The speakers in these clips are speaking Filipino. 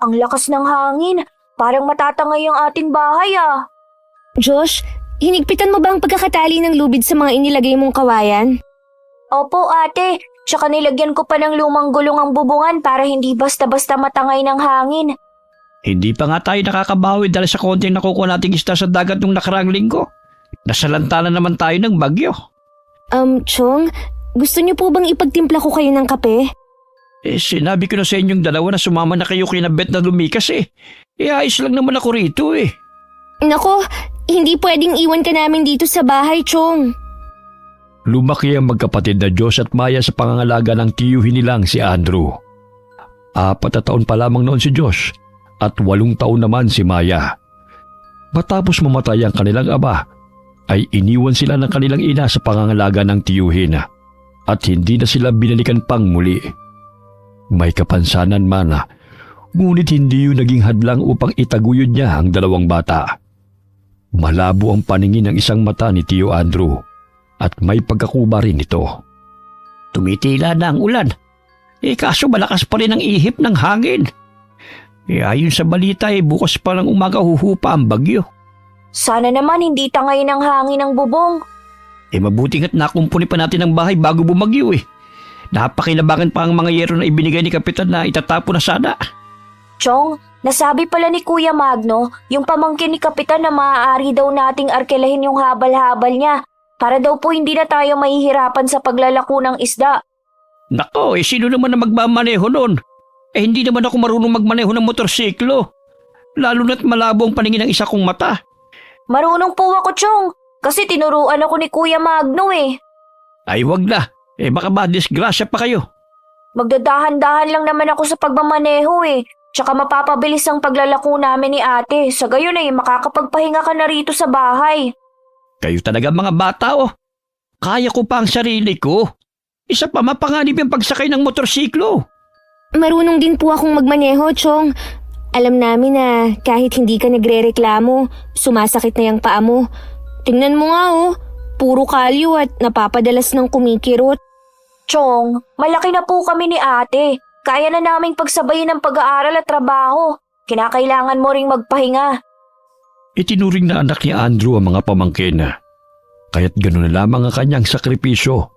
Ang lakas ng hangin. Parang matatangay ang ating bahay ah. Josh, hinigpitan mo ba ang pagkakatali ng lubid sa mga inilagay mong kawayan? Opo ate, tsaka nilagyan ko pa ng lumang gulong ang bubungan para hindi basta-basta matangay ng hangin. Hindi pa nga tayo nakakabawi dahil sa konting nakukuha nating isda sa dagat nung nakaraang linggo. Nasalanta na naman tayo ng bagyo. Chong, gusto niyo po bang ipagtimpla ko kayo ng kape? Sinabi ko na sa inyong dalawa na sumama na kayo kina Bet na lumikas eh. Ayos lang naman ako rito eh. Nako, hindi pwedeng iwan ka namin dito sa bahay, Chong. Lumaki ang magkapatid na Josh at Maya sa pangangalaga ng tiyuhin nilang si Andrew. 4 na taon pa lamang noon si Josh at 8 taon naman si Maya. Matapos mamatay ang kanilang ama, ay iniwan sila ng kanilang ina sa pangangalaga ng tiyuhin at hindi na sila binalikan pang muli. May kapansanan man, ngunit hindi yun naging hadlang upang itaguyod niya ang 2 bata. Malabo ang paningin ng isang mata ni Tio Andrew at may pagkakuba rin ito. Tumitila na ang ulan. Kaso malakas pa rin ang ihip ng hangin. Ayon sa balita bukas pa ng umaga huhupa ang bagyo. Sana naman hindi tangay ng hangin ang bubong. Mabuti nga't nakumpuni pa natin ang bahay bago bumagyo Napakinabangan pa ang mga yero na ibinigay ni Kapitan na itatapon na sana. Chong, nasabi pala ni Kuya Magno, yung pamangkin ni Kapitan na maaari daw nating arkelahin yung habal-habal niya para daw po hindi na tayo mahihirapan sa paglalako ng isda. Nako, sino naman na magmamaneho nun? Hindi naman ako marunong magmaneho ng motorsiklo. Lalo na't malabo ang paningin ng isa kong mata. Marunong po ako, Chong, kasi tinuruan ako ni Kuya Magno Ay wag na, baka madisgrasya pa kayo. Magdadahan-dahan lang naman ako sa pagmamaneho Tsaka mapapabilis ang paglalako namin ni ate. Sa gayon makakapagpahinga ka na rito sa bahay. Kayo talaga mga bata Kaya ko pa ang sarili ko. Isa pa mapanganib yung pagsakay ng motorsiklo. Marunong din po akong magmaneho, Chong. Alam namin na kahit hindi ka nagrereklamo, sumasakit na yung paa mo. Tingnan mo nga puro kalyo at napapadalas ng kumikirot. Chong, malaki na po kami ni ate. Kaya na naming pagsabayin ng pag-aaral at trabaho. Kinakailangan mo ring magpahinga. Itinuring na anak ni Andrew ang mga pamangkin. Kaya't gano'n na lamang ang kanyang sakripisyo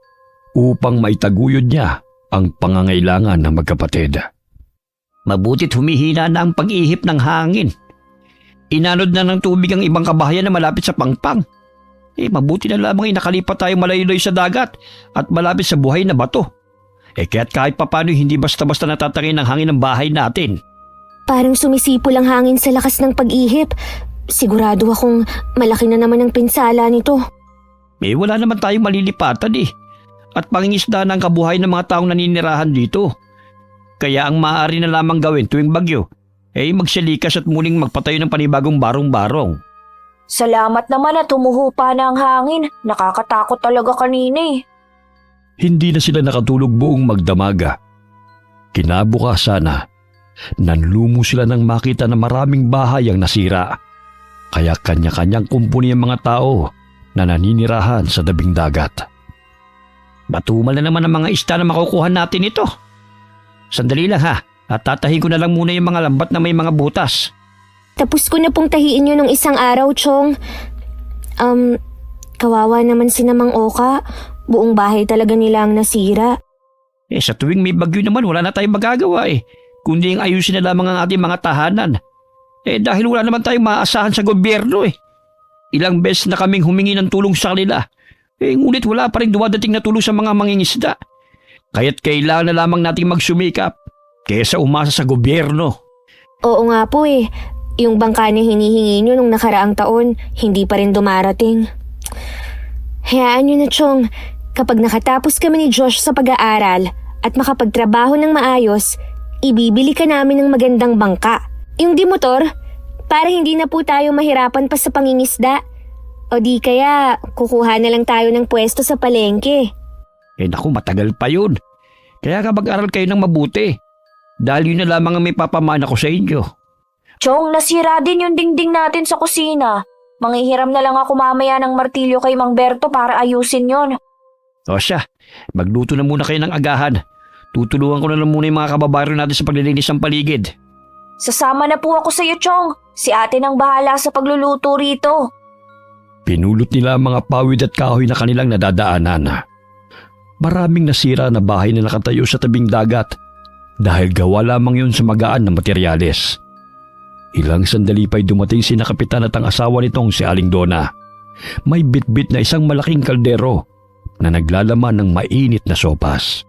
upang maitaguyod niya ang pangangailangan ng magkapatid. Mabuti't humihina na ang pag-ihip ng hangin. Inanod na ng tubig ang ibang kabahayan na malapit sa pangpang. Mabuti na lamang nakalipat tayo malayo sa dagat at malapit sa buhay na bato. Kaya't kahit papano hindi basta-basta natatangin ang hangin ng bahay natin. Parang sumisipol ang hangin sa lakas ng pag-ihip. Sigurado akong malaki na naman ang pinsala nito. Wala naman tayong malilipatan At pangingisda ng kabuhay ng mga taong naninirahan dito. Kaya ang maaari na lamang gawin tuwing bagyo, magsalikas at muling magpatayo ng panibagong barong-barong. Salamat naman at humuhupa na ang hangin. Nakakatakot talaga kanina Hindi na sila nakatulog buong magdamaga. Kinabukasan nanlumo sila nang makita na maraming bahay ang nasira. Kaya kanya-kanyang kumpuni ang mga tao na naninirahan sa tabing dagat. Matumal na naman ang mga isda na makukuha natin ito. Sandali lang at tatahin ko na lang muna yung mga lambat na may mga butas. Tapos ko na pong tahiin yun ng isang araw, Chong. Kawawa naman si Namang Oka. Buong bahay talaga nila ang nasira. Sa tuwing may bagyo naman wala na tayong magagawa kundi ang ayusin na lamang ang ating mga tahanan. Dahil wala naman tayong maaasahan sa gobyerno Ilang beses na kaming humingi ng tulong sa kanila. Ngunit wala pa rin dumadating na tulong sa mga mangingisda. Kaya't kailangan na lamang nating magsumikap kaysa umasa sa gobyerno. Oo nga po Yung bangka na hinihingi nyo nung nakaraang taon, hindi pa rin dumarating. Hayaan nyo na, Chong. Kapag nakatapos kami ni Josh sa pag-aaral at makapagtrabaho ng maayos, ibibili ka namin ng magandang bangka. Yung di motor, para hindi na po tayo mahirapan pa sa pangingisda. O di kaya, kukuha na lang tayo ng pwesto sa palengke. Naku, matagal pa yun. Kaya mag-aral kayo ng mabuti. Dahil yun na lamang ang may papamana ko sa inyo. Chong, nasira din yung dingding natin sa kusina. Manghihiram na lang ako mamaya ng martilyo kay Mang Berto para ayusin yon. O siya, magluto na muna kayo ng agahan. Tutulungan ko na lang muna yung mga kababayan natin sa paglilinis ng paligid. Sasama na po ako sa iyo, Chong. Si ate nang bahala sa pagluluto rito. Pinulot nila ang mga pawid at kahoy na kanilang nadadaanan. Maraming nasira na bahay na nakatayo sa tabing dagat dahil gawa lamang yun sa magaan na materyales. Ilang sandali pa'y dumating si Kapitan at ang asawa nitong si Aling Donna. May bitbit na isang malaking kaldero na naglalaman ng mainit na sopas.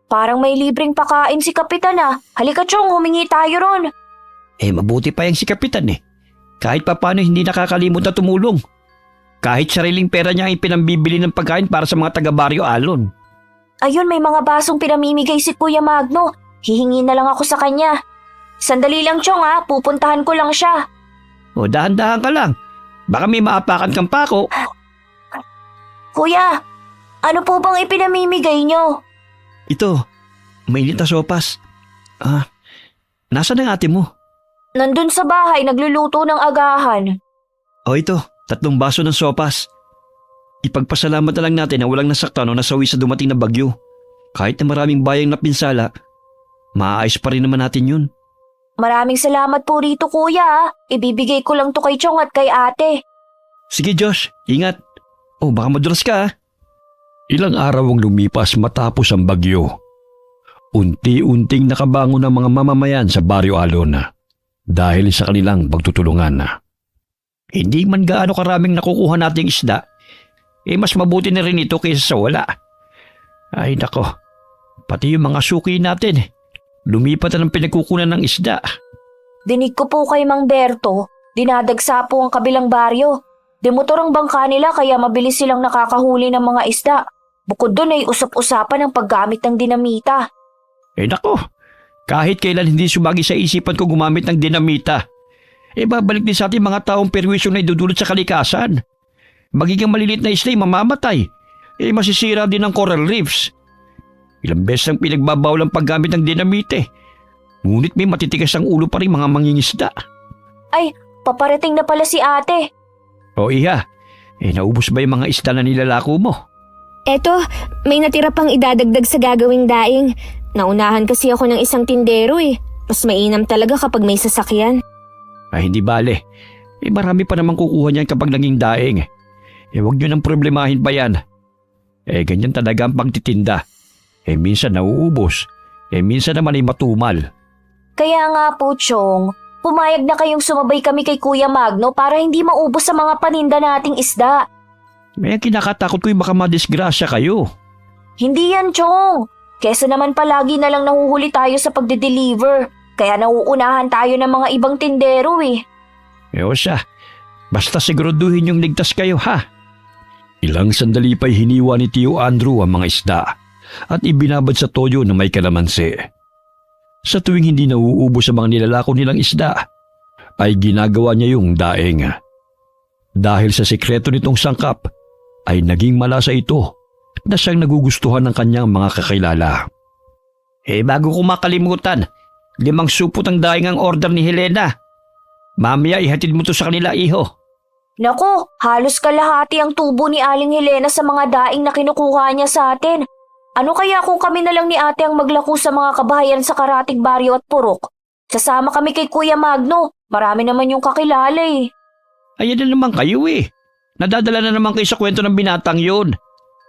Parang may libreng pakain si Kapitan ah. Halika, Chong, humingi tayo ron. Mabuti pa yung si Kapitan eh. Kahit papano hindi nakakalimot na tumulong. Kahit sariling pera niya ay pinambibili ng pagkain para sa mga taga-Baryo Alon. Ayun, may mga basong pinamimigay si Kuya Magno. Hihingi na lang ako sa kanya. Sandali lang, Chong ah. Pupuntahan ko lang siya. O dahan-dahan ka lang. Baka may maapakan kang pako. Kuya, ano po bang ipinamimigay nyo? Ito, mainit na sopas. Nasaan ang ate mo? Nandun sa bahay, nagluluto ng agahan. O ito, 3 baso ng sopas. Ipagpasalamat na lang natin na walang nasaktan o nasawi sa dumating na bagyo. Kahit na maraming bayang napinsala, maaayos pa rin naman natin yun. Maraming salamat po rito, Kuya ah. Ibibigay ko lang to kay Chong at kay ate. Sige Josh, ingat. Baka madulas ka ah. Ilang araw ang lumipas matapos ang bagyo. Unti-unting nakabangon ang mga mamamayan sa Baryo Alon dahil sa kanilang pagtutulungan. Hindi man gaano karaming nakukuha nating isda, mas mabuti na rin ito kaysa sa wala. Ay nako, pati yung mga suki natin, lumipat na ng pinagkukunan ng isda. Dinig ko po kay Mang Berto, dinadagsa po ang kabilang baryo. Demotor ang bangka nila kaya mabilis silang nakakahuli ng mga isda. Bukod doon ay usap-usapan ang paggamit ng dinamita. Nako, kahit kailan hindi sumagi sa isipan ko gumamit ng dinamita. Babalik din sa ating mga taong perwisyo na idudulot sa kalikasan. Magiging malilit na isla ay mamamatay. Masisira din ang coral reefs. Ilang beses ang pinagbabawal ang paggamit ng dinamite. Ngunit may matitigas ang ulo pa rin mga mangingisda. Ay, paparating na pala si ate. Iha, naubos ba yung mga isda na nilalako mo? Eto, may natira pang idadagdag sa gagawing daing. Naunahan kasi ako ng isang tindero eh. Mas mainam talaga kapag may sasakyan. Hindi bale. Marami pa naman kukuha niyan kapag naging daing. Huwag niyo nang problemahin pa yan. Ganyan talaga ang pagtitinda. Minsan nauubos. Minsan naman ay matumal. Kaya nga po, Chong, pumayag na kayong sumabay kami kay Kuya Magno para hindi maubos sa mga paninda nating isda. Kinakatakot ko yung baka madisgrasya kayo. Hindi yan, Chong. Kesa naman palagi na lang nahuhuli tayo sa pagde-deliver. Kaya nauunahan tayo ng mga ibang tindero eh. Siya, basta siguraduhin yung ligtas kayo ha. Ilang sandali pa'y hiniwa ni Tio Andrew ang mga isda at ibinabad sa toyo na may kalamansi. Sa tuwing hindi nauubos sa mga nilalako nilang isda, ay ginagawa niya yung daing. Dahil sa sikreto nitong sangkap, ay naging malasa ito na siyang nagugustuhan ng kanyang mga kakilala. Bago ko makalimutan, 5 supot ang daing ang order ni Helena. Mamaya ihatid mo to sa kanila, iho. Naku, halos kalahati ang tubo ni Aling Helena sa mga daing na kinukuha niya sa atin. Ano kaya kung kami na lang ni ate ang maglako sa mga kabahayan sa Karatig Baryo at Purok? Sasama kami kay Kuya Magno. Marami naman yung kakilala eh. Ayan na naman kayo eh. Nadadala na naman kayo sa kwento ng binatang yun.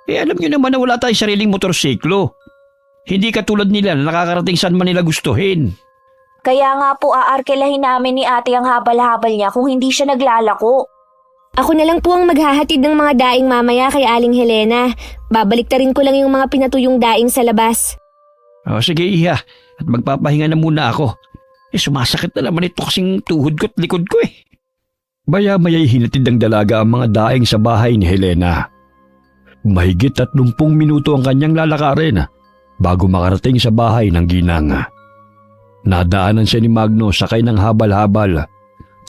Alam nyo naman na wala tayong sariling motorsiklo. Hindi katulad nila na nakakarating saan man nila gustuhin. Kaya nga po aarkelahin namin ni ate ang habal-habal niya kung hindi siya naglalako. Ako na lang po ang maghahatid ng mga daing mamaya kay Aling Helena. Babaliktarin ko lang yung mga pinatuyong daing sa labas. Sige iha, at magpapahinga na muna ako. Sumasakit na naman ito kasing tuhod ko at likod ko eh. Maya-maya'y hinatid ng dalaga ang mga daing sa bahay ni Helena. Mahigit 30 minuto ang kanyang lalakarin bago makarating sa bahay ng ginang. Nadaanan siya ni Magno sakay ng habal-habal,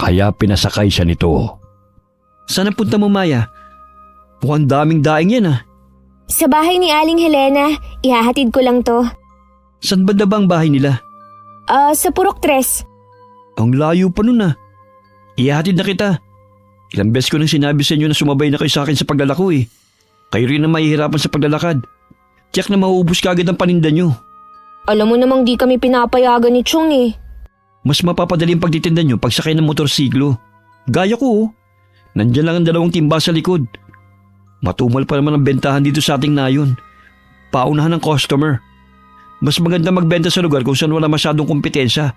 kaya pinasakay siya nito. Saan ang punta mo, Maya? Mukhang daming daing yan ah. Sa bahay ni Aling Helena, ihahatid ko lang to. Saan ba ba ang bahay nila? Sa Purok 3. Ang layo pa nun ah. Ihahatid na kita. Ilang beses ko nang sinabi sa inyo na sumabay na kayo sa akin sa paglalako eh. Kayo rin na mahihirapan sa paglalakad. Tiyak na mauubos ka agad ang paninda nyo. Alam mo namang di kami pinapayagan ni Chong eh. Mas mapapadali ang pagtitinda nyo pag sakay ng motorsiklo. Gaya ko, oh. Nandyan lang ang 2 timba sa likod. Matumal pa naman ang bentahan dito sa ating nayon. Paunahan ng customer. Mas maganda magbenta sa lugar kung saan wala masyadong kompetensya.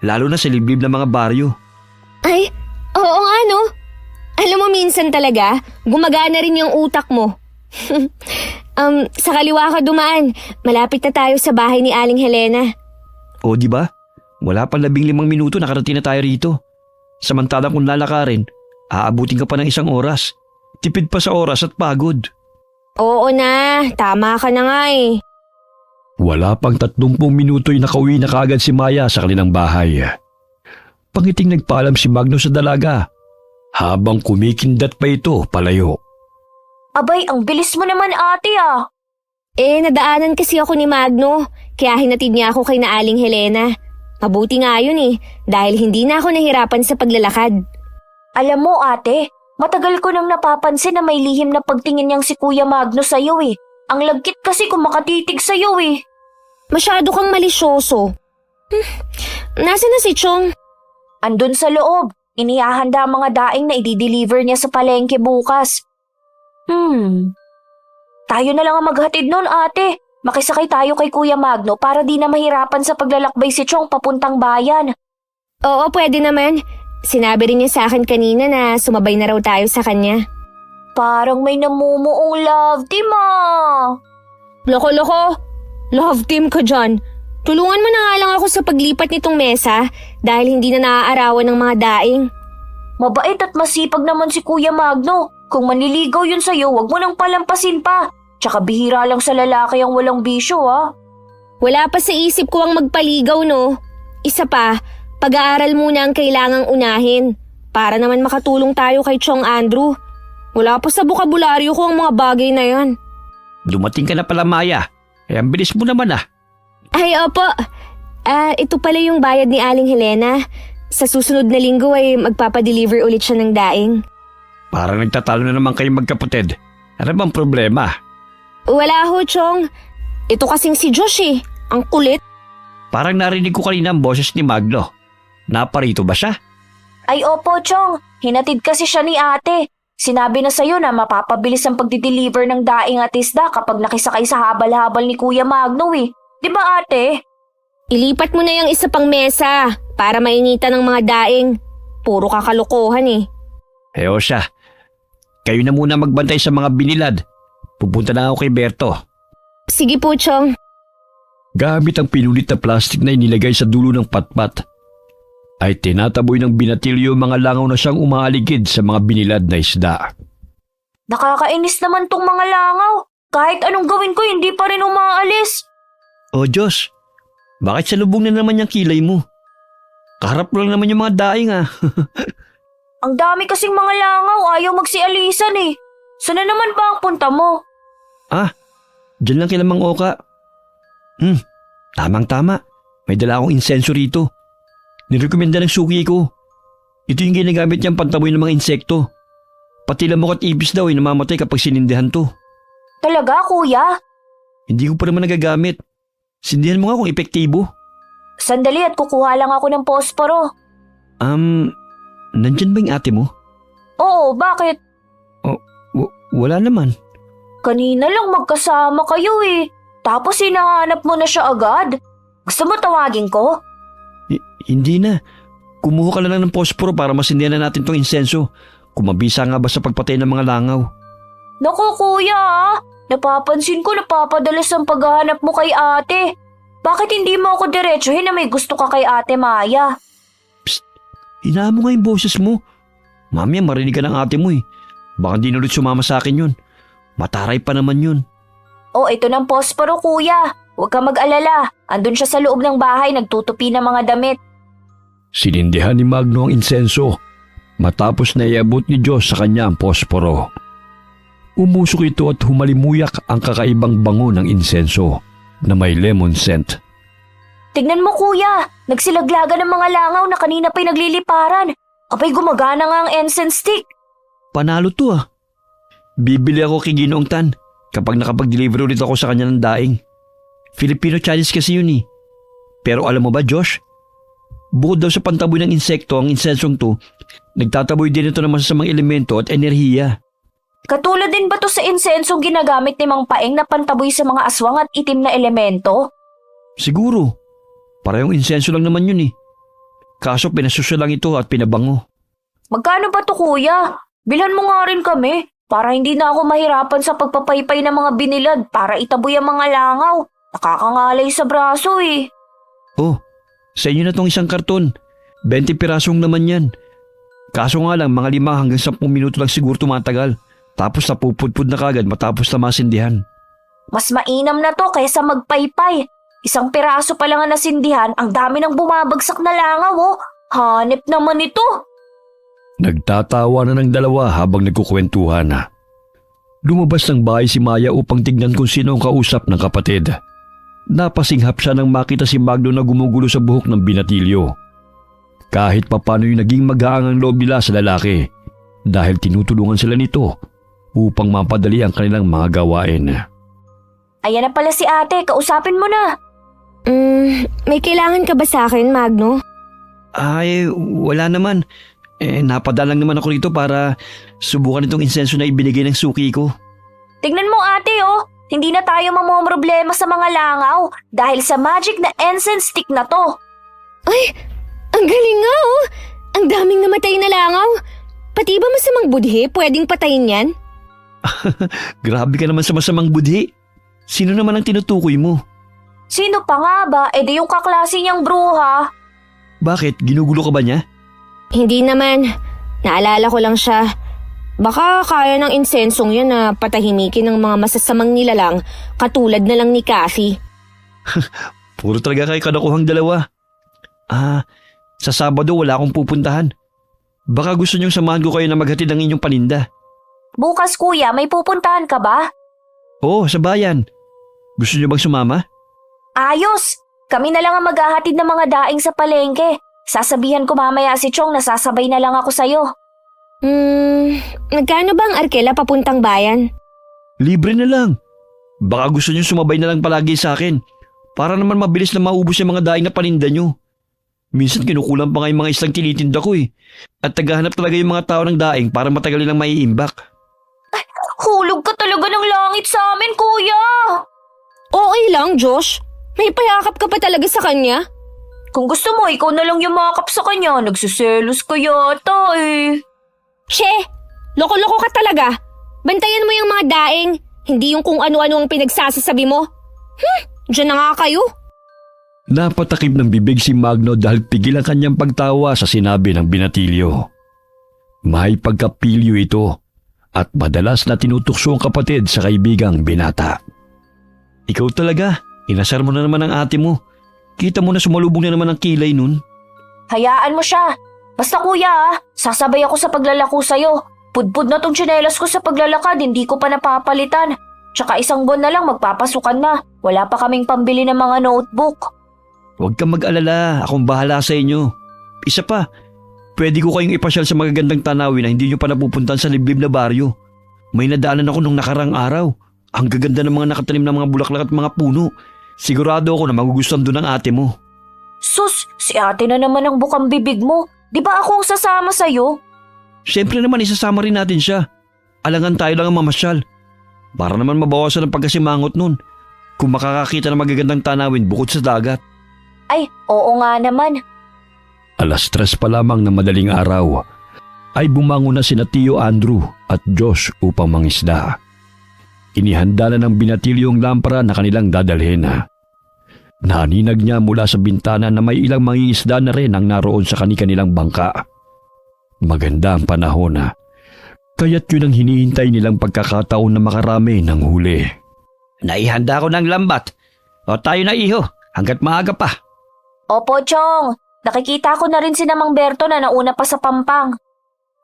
Lalo na sa liblib ng mga baryo. Ay, oo nga no. Alam mo minsan talaga, gumagana rin yung utak mo. Sa kaliwa ka dumaan. Malapit na tayo sa bahay ni Aling Helena. O di ba? Wala pa 15 minuto nakarating na tayo rito. Samantalang kung lalakarin, aabutin ka pa ng 1 oras. Tipid pa sa oras at pagod. Oo na, tama ka na nga eh. Wala pang 30 minuto'y nakauwi na kaagad si Maya sa kanilang bahay. Pangiting nagpaalam si Magno sa dalaga habang kumikindat pa ito palayo. Abay, ang bilis mo naman ate ah. Nadaanan kasi ako ni Magno, kaya hinatid niya ako kay na Aling Helena. Mabuti nga yun eh, dahil hindi na ako nahirapan sa paglalakad. Alam mo ate, matagal ko nang napapansin na may lihim na pagtingin niyang si Kuya Magno sa'yo eh. Ang lagkit kasi kung makatitig sa'yo eh. Masyado kang malisyoso. Nasaan na si Chong? Andun sa loob, inihahanda ang mga daing na i-deliver niya sa palengke bukas. Tayo na lang ang maghatid nun ate. Makisakay tayo kay Kuya Magno para di na mahirapan sa paglalakbay si Chong papuntang bayan. Oo, pwede naman. Sinabi rin niya sa akin kanina na sumabay na raw tayo sa kanya. Parang may namumuong love team ah. Loko-loko. Love team ka dyan. Tulungan mo na nga lang ako sa paglipat nitong mesa dahil hindi na naaarawan ng mga daing. Mabait at masipag naman si Kuya Magno. Kung manliligaw yun sa'yo, wag mo nang palampasin pa. Tsaka bihira lang sa lalaki ang walang bisyo ah. Wala pa sa isip ko ang magpaligaw no. Isa pa, pag-aaral muna ang kailangang unahin para naman makatulong tayo kay Chong Andrew. Wala pa sa bukabularyo ko ang mga bagay na yan. Dumating ka na pala, Maya. Ang bilis mo naman ah. Ay, opo. Ito pala yung bayad ni Aling Helena. Sa susunod na linggo ay magpapadeliver ulit siya ng daing. Parang nagtatalo na naman kayong magkapatid. Ano bang problema? Wala ho, Chong. Ito kasing si Josh eh. Ang kulit. Parang narinig ko kanina ang boses ni Magno. Naparito ba siya? Ay opo Chong, hinatid kasi siya ni ate. Sinabi na sa'yo na mapapabilis ang pagdi-deliver ng daing at isda kapag nakisakay sa habal-habal ni Kuya Magno eh. Di ba ate? Ilipat mo na yung isa pang mesa para mainitan ng mga daing. Puro kakalokohan eh. O siya, kayo na muna magbantay sa mga binilad. Pupunta na ako kay Berto. Sige po, Chong. Gamit ang pinulit na plastik na inilagay sa dulo ng patpat, ay tinataboy ng binatilyo mga langaw na siyang umaaligid sa mga binilad na isda. Nakakainis naman tong mga langaw. Kahit anong gawin ko, hindi pa rin umaalis. O Diyos, bakit sa lubong na naman yung kilay mo? Kaharap lang naman yung mga daing ah. Ang dami kasing mga langaw, ayaw magsialisan eh. Sana naman ba ang punta mo? Diyan lang kila Mang Oka. Tamang-tama. May dala akong insenso rito. Nirekomenda ng suki ko. Ito yung ginagamit niyang pantaboy ng mga insekto. Pati lamok at ibis daw ay namamatay kapag sinindihan to. Talaga kuya? Hindi ko pa naman nagagamit. Sindihan mo nga kung epektibo. Sandali at kukuha lang ako ng posporo. Nandyan ba yung ate mo? Oo, bakit? Wala naman. Kanina lang magkasama kayo eh. Tapos hinahanap mo na siya agad. Gusto mo tawagin ko? Hindi na. Kumuha ka na lang ng posporo para masindihan na natin tong insenso. Kung mabisa nga ba sa pagpatay ng mga langaw. Naku kuya ah. Napapansin ko napapadalas ang paghahanap mo kay ate. Bakit hindi mo ako diretsuhin na may gusto ka kay ate Maya? Hinaan mo nga yung boses mo. Mamaya marinig ka ng ate mo eh. Baka di na ulit sumama sa akin yun. Mataray pa naman yun. Oh, ito ng posporo kuya. Huwag ka mag-alala. Andun siya sa loob ng bahay nagtutupi ng mga damit. Sinindihan ni Magno ang insenso matapos na iabot ni Diyos sa kanya ang posporo. Umusok ito at humalimuyak ang kakaibang bango ng insenso na may lemon scent. Tignan mo kuya, nagsilaglaga ng mga langaw na kanina pa'y nagliliparan. Abay gumagana nga ang incense stick. Panalo to ah. Bibili ako kay Ginoong Tan kapag nakapag-deliver ulit ako sa kanya ng daing. Filipino-Chinese kasi yun eh. Pero alam mo ba Josh? Bukod daw sa pantaboy ng insekto, ang insensong to, nagtataboy din ito ng masasamang elemento at enerhiya. Katulad din ba to sa insensong ginagamit ni Mang Paeng na pantaboy sa mga aswang at itim na elemento? Siguro. Parehong insenso lang naman yun eh. Kaso pinasosyo lang ito at pinabango. Magkano ba to kuya? Bilhan mo nga rin kami para hindi na ako mahirapan sa pagpapaypay ng mga binilad para itaboy ang mga langaw. Nakakangalay sa braso eh. Oh, sa inyo na tong isang karton. 20 pirasong naman yan. Kaso nga lang, mga 5 hanggang 10 minuto lang siguro tumatagal. Tapos napupudpud na kagad matapos na masindihan. Mas mainam na to kaysa magpaypay. Isang piraso pa lang ang nasindihan, ang dami ng bumabagsak na langaw oh. Hanep naman ito. Nagtatawa na ng dalawa habang nagkukwentuhan. Lumabas ng bahay si Maya upang tignan kung sino ang kausap ng kapatid. Napasinghap siya nang makita si Magno na gumugulo sa buhok ng binatilyo. Kahit papano'y naging mag-aangang loob nila sa lalaki dahil tinutulungan sila nito upang mapadali ang kanilang mga gawain. Ayan na pala si ate, kausapin mo na. May kailangan ka ba sa akin, Magno? Ay, wala naman. Napadala lang naman ako rito para subukan itong insenso na ibinigay ng suki ko. Tignan mo ate oh, hindi na tayo mamomroblema sa mga langaw dahil sa magic na incense stick na to. Ay, ang galing nga oh! Ang daming namatay na langaw. Pati ba masamang budhi pwedeng patayin yan? Grabe ka naman sa masamang budhi. Sino naman ang tinutukoy mo? Sino pa nga ba? E di yung kaklase niyang bruha. Bakit? Ginugulo ka ba niya? Hindi naman. Naalala ko lang siya. Baka kaya ng insensong yan na patahimikin ng mga masasamang nilalang katulad na lang ni Kathy. Puro talaga kayo kadakuhang dalawa. Sa Sabado wala akong pupuntahan. Baka gusto niyong samahan ko kayo na maghatid ng inyong paninda. Bukas kuya, may pupuntahan ka ba? Oo, sa bayan. Gusto niyo bang sumama? Ayos! Kami na lang ang maghahatid ng mga daing sa palengke. Sasabihan ko mamaya si Chong na sasabay na lang ako sa'yo. Nagkano ba ang arkela papuntang bayan? Libre na lang. Baka gusto niyo sumabay na lang palagi sa akin. Para naman mabilis na maubos yung mga daing na paninda niyo. Minsan kinukulang pa nga yung mga islang tinitinda ko eh. At tagahanap talaga yung mga tao ng daing para matagal nilang maiimbak. Hulog ka talaga ng langit sa amin, kuya! Okay lang, Josh. May payakap ka pa talaga sa kanya. Kung gusto mo, ikaw na lang yumakap sa kanya. Nagsiselos ka yata eh. Che! Loko-loko ka talaga. Bantayan mo yung mga daing, hindi yung kung ano-ano ang pinagsasasabi mo. Diyan na nga kayo. Napatakip ng bibig si Magno dahil pigil ang kanyang pagtawa sa sinabi ng binatilyo. May pagkapilyo ito at madalas na tinutukso ang kapatid sa kaibigang binata. Ikaw talaga. Inasar mo na naman ang ate mo. Kita mo na sumalubong na naman ang kilay nun. Hayaan mo siya. Basta kuya sasabay ako sa paglalako sa'yo. Pudpud na tong tsinelas ko sa paglalakad, hindi ko pa napapalitan. Tsaka 1 buwan na lang magpapasukan na. Wala pa kaming pambili ng mga notebook. Huwag kang mag-alala. Akong bahala sa inyo. Isa pa, pwede ko kayong ipasyal sa magagandang tanawin na hindi nyo pa napupuntan sa liblib na baryo. May nadaanan ako nung nakarang araw. Ang gaganda ng mga nakatanim na mga bulaklak at mga puno. Sigurado ako na magugustuhan doon ng ate mo. Sus, si ate na naman ang bukang bibig mo. Di ba ako ang sasama sa'yo? Siyempre naman isasama rin natin siya. Alangan tayo lang ang mamasyal. Para naman mabawasan ang pagkasimangot nun. Kung makakakita ng magagandang tanawin bukod sa dagat. Ay, oo nga naman. 3:00 pa lamang na madaling araw ay bumangon na sina Tio Andrew at Josh upang mangisda. Inihanda na ng binatilyong lampara na kanilang dadalhin. Naninag niya mula sa bintana na may ilang mangingisda na rin ang naroon sa kanilang bangka. Maganda ang panahon kaya't yun ang hinihintay nilang pagkakataon na makarami ng huli. Naihanda ko ng lambat. O tayo na iho, hanggat maaga pa. Opo, Chong. Nakikita ko na rin si Namang Berto na nauna pa sa Pampang.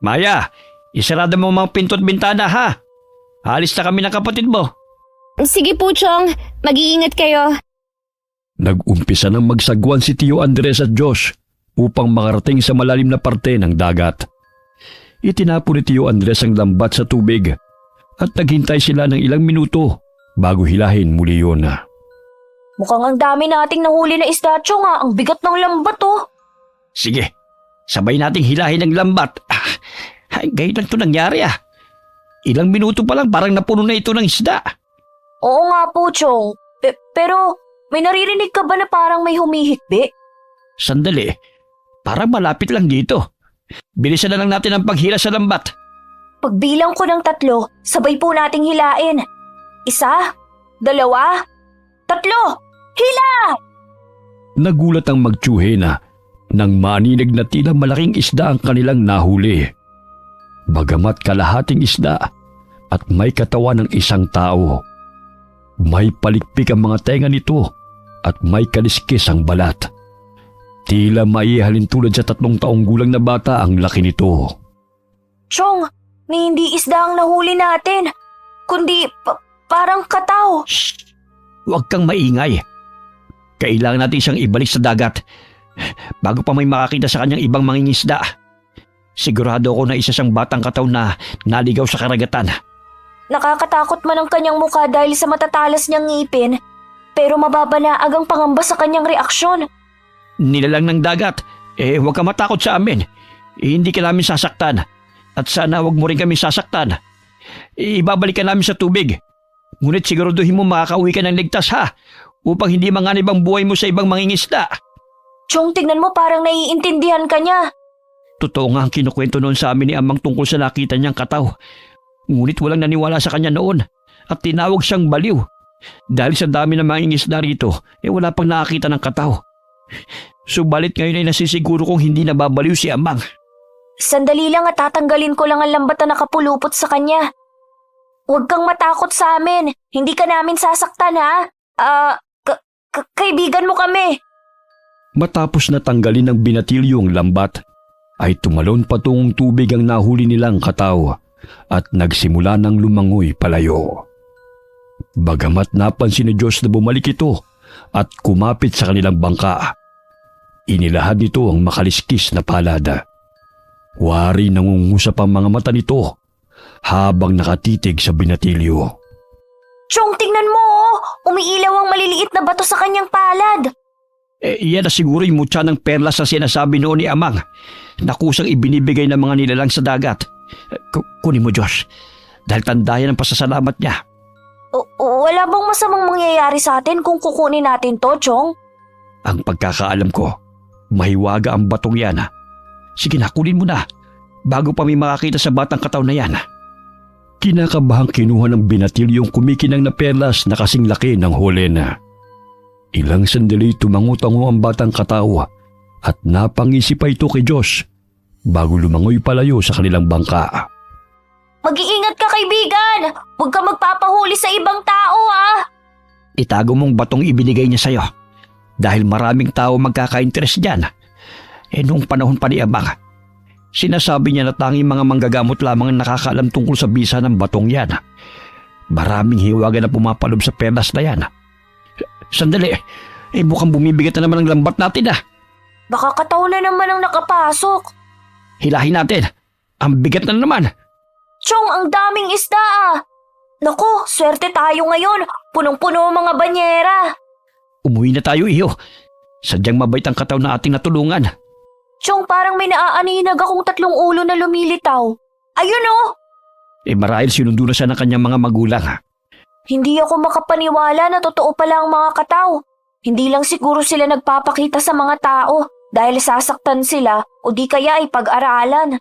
Maya, isarada mo mga pinto at bintana ha. Alis na kami ng kapatid mo. Sige po, Chong. Mag-iingat kayo. Nag-umpisa ng magsagwan si Tio Andres at Josh upang makarating sa malalim na parte ng dagat. Itinapon ni Tio Andres ang lambat sa tubig at naghintay sila ng ilang minuto bago hilahin muli yun. Mukhang ang dami nating nahuli na isda, Chong. Ang bigat ng lambat oh. Sige, sabay nating hilahin ang lambat. Ngayon lang ito nangyari Ilang minuto pa lang parang napuno na ito ng isda. Oo nga po, Chong. Pero may naririnig ka ba na parang may humihikbi? Sandali, parang malapit lang dito. Bilisan na lang natin ang paghila sa lambat. Pagbilang ko ng 3, sabay po nating hilain. 1, 2, 3, hila! Nagulat ang magtsuhena nang maninig na tila malaking isda ang kanilang nahuli. Bagamat kalahating isda at may katawan ng isang tao, may palikpik ang mga tenga nito at may kaliskis ang balat. Tila maihalin tulad sa 3 taong gulang na bata ang laki nito. Chong, hindi isda ang nahuli natin, kundi parang kataw. Shh! Huwag kang maingay. Kailangan natin siyang ibalik sa dagat bago pa may makakita sa kanyang ibang mangingisda. Sigurado ako na isa siyang batang kataw na naligaw sa karagatan. Nakakatakot man ang kanyang mukha dahil sa matatalas niyang ngipin, pero mababanaag ang pangamba sa kanyang reaksyon. Nilalang ng dagat, huwag ka matakot sa amin. Hindi ka namin sasaktan. At sana huwag mo rin kami sasaktan. Ibabalik ka namin sa tubig. Ngunit siguraduhin mo makakauwi ka ng ligtas upang hindi manganib ang buhay mo sa ibang mangingisda. Chong, tignan mo parang naiintindihan ka niya. Totoo nga ang kinukwento noon sa amin ni Amang tungkol sa nakita niyang kataw. Ngunit walang naniwala sa kanya noon at tinawag siyang baliw. Dahil sa dami ng mangingisda rito, wala pang nakakita ng kataw. Subalit ngayon ay nasisiguro kong hindi nababaliw si Amang. Sandali lang at tatanggalin ko lang ang lambat na nakapulupot sa kanya. Huwag kang matakot sa amin. Hindi ka namin sasaktan kaibigan mo kami. Matapos na tanggalin ng binatilyo ang lambat, ay tumalon patungong tubig ang nahuli nilang kataw at nagsimula ng lumangoy palayo. Bagamat napansin ni Diyos na bumalik ito at kumapit sa kanilang bangka, inilahad nito ang makaliskis na palad. Wari nangungusap ang mga mata nito habang nakatitig sa binatilyo. Chong, tingnan mo umiilaw ang maliliit na bato sa kanyang palad. Iyan na siguro yung mutya ng perlas na sinasabi noon ni Amang na kusang ibinibigay ng mga nilalang sa dagat. Kunin mo, Diyos, dahil tandayan ang pasasalamat niya. Wala bang masamang mangyayari sa atin kung kukunin natin to, Chong? Ang pagkakaalam ko, mahiwaga ang batong yan. Sige na, kunin mo na, bago pa may makakita sa batang kataw na yan. Kinakabahang kinuha ng binatilyong kumikinang na perlas na kasing laki ng Holena. Ilang sandali tumango-tango ang batang katawa at napangisi pa ito kay Diyos bago lumangoy palayo sa kanilang bangka. Mag-iingat ka, kaibigan! Huwag ka magpapahuli sa ibang tao, Itago mong batong ibinigay niya sa'yo dahil maraming tao magkaka-interest dyan. Noong panahon pa ni Amang, sinasabi niya na tanging mga manggagamot lamang ang nakakaalam tungkol sa bisa ng batong yan. Maraming hiwaga na pumapalob sa perlas na yan. Sandali, mukhang bumibigat na naman ang lambat natin Baka kataw na naman ang nakapasok. Hilahin natin, ang bigat na naman. Chong, ang daming isda Naku, swerte tayo ngayon. Punong-puno ang mga banyera. Umuwi na tayo, iyo. Sadyang mabait ang kataw na ating natulungan. Chong, parang may naaaninag akong 3 ulo na lumilitaw. Ayun Marahil sinundo na siya ng kanyang mga magulang. Hindi ako makapaniwala na totoo pala ang mga kataw. Hindi lang siguro sila nagpapakita sa mga tao dahil sasaktan sila o di kaya ay pag-aralan.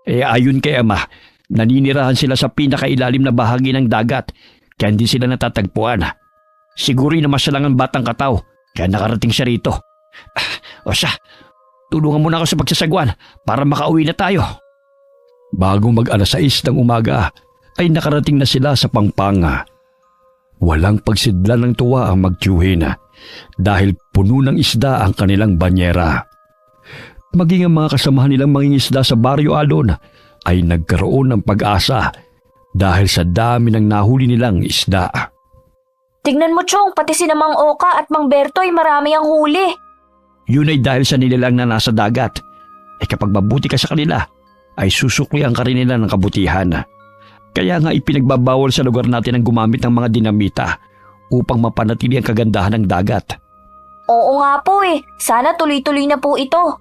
Ayon kay Ama, naninirahan sila sa pinakailalim na bahagi ng dagat kaya hindi sila natatagpuan. Siguro namasya lang ang batang kataw kaya nakarating siya rito. O siya, tulungan mo na ako sa pagsasagwan para makauwi na tayo. Bago mag-alas 6 ng umaga ay nakarating na sila sa Pampanga. Walang pagsidlan ng tuwa ang magtiyuhin dahil puno ng isda ang kanilang banyera. Maging ang mga kasamahan nilang mangingisda sa Barrio Alon ay nagkaroon ng pag-asa dahil sa dami ng nahuli nilang isda. Tignan mo, Chong, pati si Mang Oka at Mang Berto ay marami ang huli. Yun ay dahil sa nilalang na nasa dagat. Kapag mabuti ka sa kanila, ay susuklian ka rin nila ng kabutihan. Kaya nga ipinagbabawal sa lugar natin ang gumamit ng mga dinamita upang mapanatili ang kagandahan ng dagat. Oo nga po Sana tuloy-tuloy na po ito.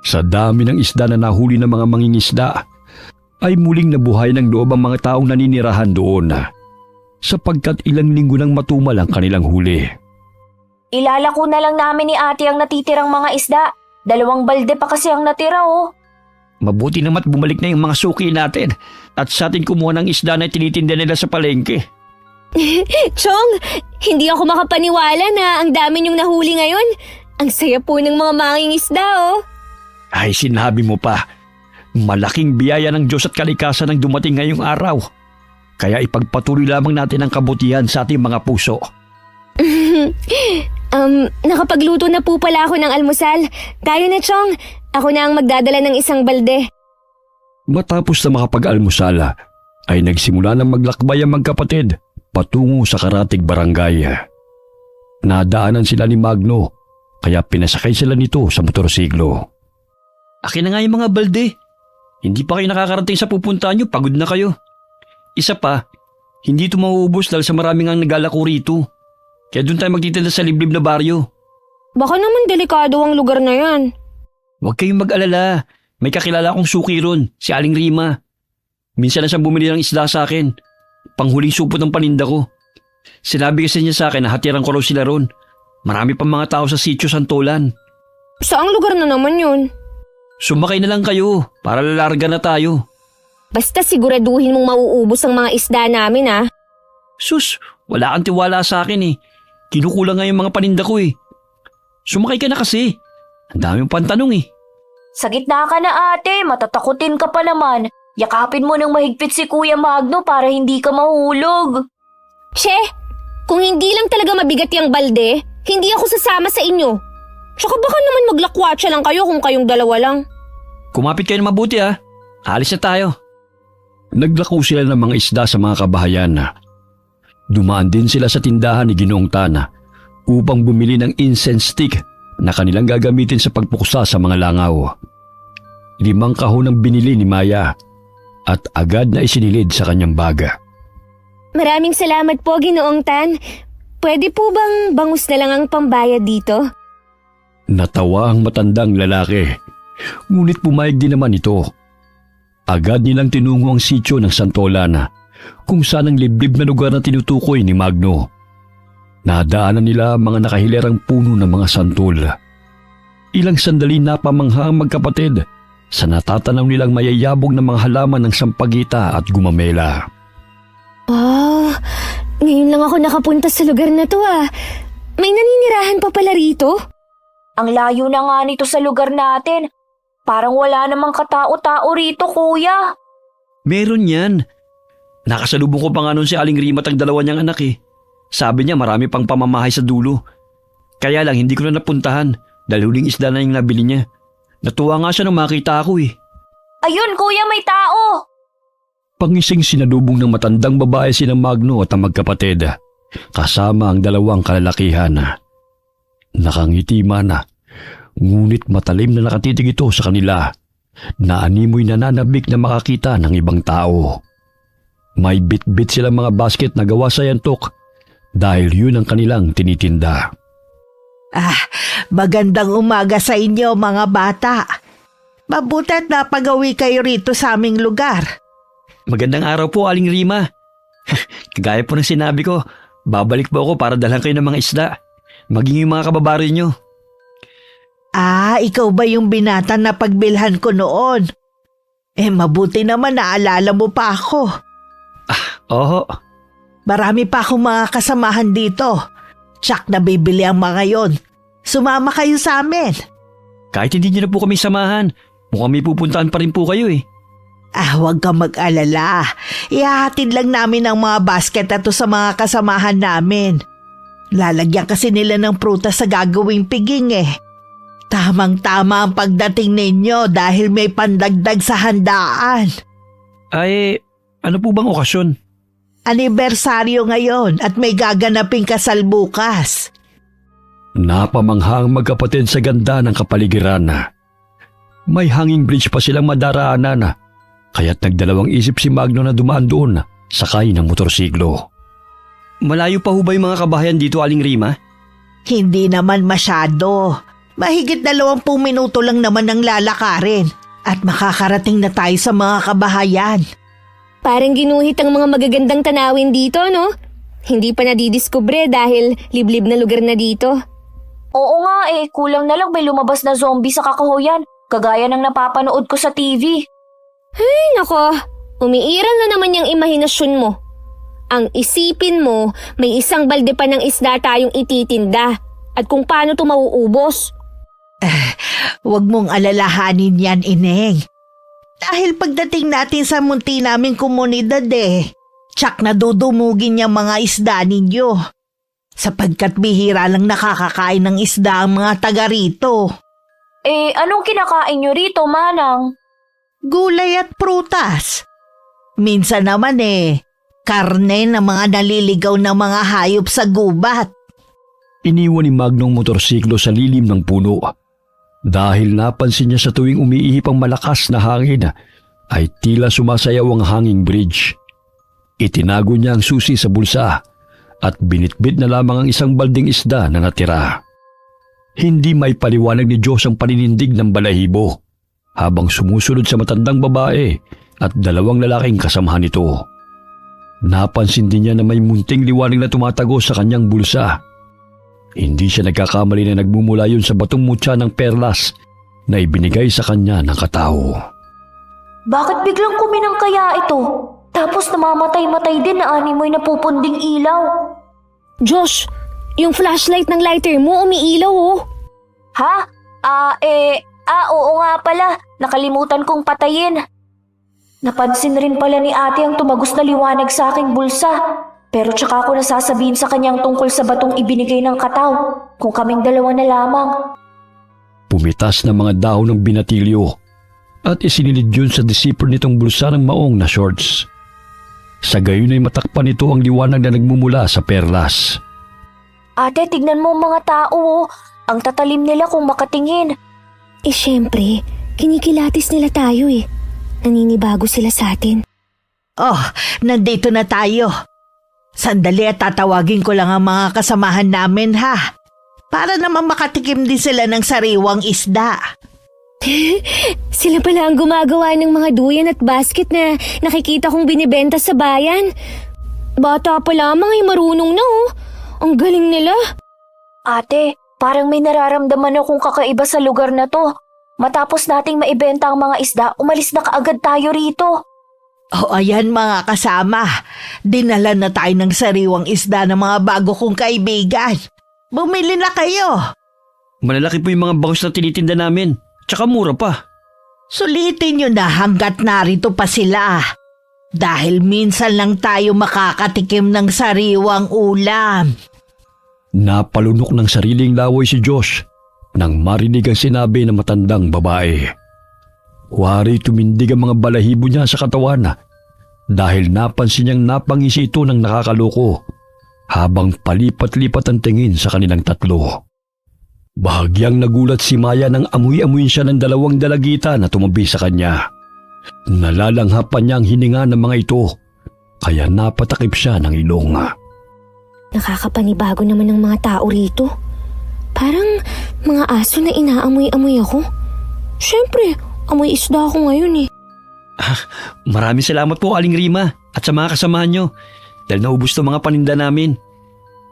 Sa dami ng isda na nahuli ng mga mangingisda, ay muling nabuhay ng loob ang mga taong naninirahan doon, sapagkat ilang linggo nang matumal ang kanilang huli. Ilalako na lang namin ni ate ang natitirang mga isda. 2 balde pa kasi ang natira oh. Mabuti naman bumalik na yung mga suki natin at sa atin kumuha ng isda na tinitinda nila sa palengke. Chong, hindi ako makapaniwala na ang dami niyong nahuli ngayon. Ang saya po ng mga mangingisda, oh. Ay, sinabi mo pa. Malaking biyaya ng Diyos at kalikasan ang dumating ngayong araw. Kaya ipagpatuloy lamang natin ang kabutihan sa ating mga puso. Nakapagluto na po pala ako ng almusal. Tayo na, Chong. Ako na ang magdadala ng 1 balde. Matapos na makapag-almusala, ay nagsimula ng maglakbay ang magkapatid patungo sa Karatig Barangay. Nadaanan sila ni Magno, kaya pinasakay sila nito sa motorsiklo. Akin na nga yung mga balde. Hindi pa kayo nakakarating sa pupuntahan nyo, pagod na kayo. Isa pa, hindi ito mauubos dahil sa maraming ang naglalako rito. Kaya doon tayo magtitinda sa liblib na baryo. Baka naman delikado ang lugar na yan. Huwag kayong mag-alala. May kakilala akong suki ron, si Aling Rima. Minsan na siyang bumili ng isda sa akin. Panghuling supot ng paninda ko. Sinabi kasi niya sa akin na hatiran ko raw sila ron. Marami pang mga tao sa sitio Santolan. Saang lugar na naman yun? Sumakay na lang kayo para lalarga na tayo. Basta siguraduhin mong mauubos ang mga isda namin, ah. Sus, wala kang tiwala sa akin eh. Kinukulang nga yung mga paninda ko eh. Sumakay ka na kasi. Ang dami mong pantanong eh. Sa gitna ka na ate, matatakutin ka pa naman. Yakapin mo ng mahigpit si Kuya Magno para hindi ka mahulog. She, kung hindi lang talaga mabigat yung balde, hindi ako sasama sa inyo. Tsaka baka naman maglakwatsa lang kayo kung kayong dalawa lang. Kumapit kayo na mabuti ah. Alis na tayo. Naglako sila ng mga isda sa mga kabahayan. Dumaan din sila sa tindahan ni Ginoong Tana upang bumili ng incense stick na kanilang gagamitin sa pagpuksa sa mga langaw. 5 kahon ang binili ni Maya at agad na isinilid sa kanyang baga. Maraming salamat po, Ginoong Tan. Pwede po bang bangus na lang ang pambayad dito? Natawa ang matandang lalaki, ngunit pumayag din naman ito. Agad nilang tinungo ang sitio ng Santolan kung saan ang liblib na lugar na tinutukoy ni Magno. Nadaanan nila ang mga nakahilerang puno ng mga santol. Ilang sandali napamangha ang magkapatid sa natatanaw nilang mayayabog na mga halaman ng sampagita at gumamela. Wow, ngayon lang ako nakapunta sa lugar na to ah. May naninirahan pa pala rito? Ang layo na nga nito sa lugar natin. Parang wala namang katao-tao rito, kuya. Meron yan. Nakasalubong ko pa nga nun si Aling Rima at ang 2 niyang anak eh. Sabi niya marami pang pamamahay sa dulo. Kaya lang hindi ko na napuntahan dahil huling isda na yung nabili niya. Natuwa nga siya nung makita ako eh. Ayun, kuya, may tao. Pangising sinalubong ng matandang babae sina Magno at ang magkapatid, kasama ang 2 kalalakihan. Nakangiti man, ngunit matalim na nakatitig ito sa kanila, na animoy nananabik na makakita ng ibang tao. May bit-bit silang mga basket na gawa sa yantok dahil yun ang kanilang tinitinda. Magandang umaga sa inyo mga bata. Mabuta't napagawi kayo rito sa aming lugar. Magandang araw po, Aling Rima. Kagaya po ng sinabi ko, babalik po ako para dalhan kayo ng mga isda. Maging yung mga kababaryo nyo. Ikaw ba yung binata na pagbilhan ko noon? Mabuti naman naalala mo pa ako. Oo. Marami pa akong mga kasamahan dito. Tsak na bibili ang mga yon. Sumama kayo sa amin. Kahit hindi nyo na po kami samahan, mukhang may pupuntahan pa rin po kayo eh. Huwag kang mag-alala. Ihahatid lang namin ang mga basket na to sa mga kasamahan namin. Lalagyan kasi nila ng prutas sa gagawing piging eh. Tamang-tama ang pagdating ninyo dahil may pandagdag sa handaan. Ay, ano po bang okasyon? Anibersaryo ngayon at may gaganaping kasal bukas. Napamangha ang magkapatid sa ganda ng kapaligiran. May hanging bridge pa silang madaraanan, kaya't nagdalawang isip si Magno na dumaan doon sakay ng motorsiklo. Malayo pa ho ba yung mga kabahayan dito, Aling Rima? Hindi naman masyado. Mahigit 20 minuto lang naman ang lalakarin at makakarating na tayo sa mga kabahayan. Parang ginuhit ang mga magagandang tanawin dito, no? Hindi pa nadidiskubre dahil liblib na lugar na dito. Oo nga kulang na lang may lumabas na zombie sa kakahuyan, kagaya ng napapanood ko sa TV. Ay, nako. Umiiral na naman yung imahinasyon mo. Ang isipin mo, may isang balde pa ng isda tayong ititinda. At kung paano ito mauubos. Huwag mong alalahanin yan, Ineng. Dahil pagdating natin sa munti naming komunidad tsak na dudumugin yung mga isda ninyo. Sapagkat bihira lang nakakakain ng isda ang mga taga rito. Anong kinakain nyo rito, Manang? Gulay at prutas. Minsan naman karne ng mga naliligaw na mga hayop sa gubat. Iniwan ni Magno ang motorsiklo sa lilim ng puno. Dahil napansin niya sa tuwing umiihip ang malakas na hangin ay tila sumasayaw ang hanging bridge. Itinago niya ang susi sa bulsa at binitbit na lamang ang isang balding isda na natira. Hindi may paliwanag ni Diyos ang paninindig ng balahibo habang sumusunod sa matandang babae at 2 lalaking kasamahan nito. Napansin din niya na may munting liwanag na tumatago sa kanyang bulsa. Hindi siya nagkakamali na nagmumula yun sa batong mutya ng perlas na ibinigay sa kanya ng katao. Bakit biglang kuminang kaya ito? Tapos namamatay-matay din na animoy na pupunding ilaw. Josh, yung flashlight ng lighter mo umiilaw Ha? Oo nga pala. Nakalimutan kong patayin. Napansin rin pala ni ate ang tumagos na liwanag sa aking bulsa. Pero tsaka ako nasasabihin sa kanyang tungkol sa batong ibinigay ng kataw kung kaming 2 na lamang. Pumitas na mga dahon ng binatilyo at isinilid yun sa disipor nitong bulsa ng maong na shorts. Sa gayon ay matakpan nito ang liwanag na nagmumula sa perlas. Ate, tignan mo ang mga tao. Ang tatalim nila kung makatingin. Syempre, kinikilatis nila tayo Naninibago sila sa atin. Oh, nandito na tayo. Sandali at tatawagin ko lang ang mga kasamahan namin para naman makatikim din sila ng sariwang isda. Sila pala ang gumagawa ng mga duyan at basket na nakikita kong binibenta sa bayan. Bata pa lamang ay marunong na Ang galing nila. Ate, parang may nararamdaman akong kakaiba sa lugar na to. Matapos nating maibenta ang mga isda, umalis na kaagad tayo rito. Ayan mga kasama. Dinala na tayo ng sariwang isda ng mga bago kong kaibigan. Bumili na kayo. Malalaki po yung mga bangus na tinitinda namin. Tsaka mura pa. Sulitin nyo na hanggat narito pa sila. Dahil minsan lang tayo makakatikim ng sariwang ulam. Napalunok ng sariling laway si Josh nang marinig ang sinabi ng matandang babae. Wari tumindig ang mga balahibo niya sa katawan dahil napansin niyang napangisi ito ng nakakaloko habang palipat-lipat ang tingin sa kanilang tatlo. Bahagyang nagulat si Maya nang amoy-amoyin siya ng 2 dalagita na tumabi sa kanya. Nalalanghapan niya ang hininga ng mga ito kaya napatakip siya ng ilong. Nakakapanibago naman ng mga tao rito. Parang mga aso na inaamoy-amoy ako. Siyempre, amoy isda ako ngayon Maraming salamat po, Aling Rima, at sa mga kasamahan nyo dahil naubos to mga paninda namin.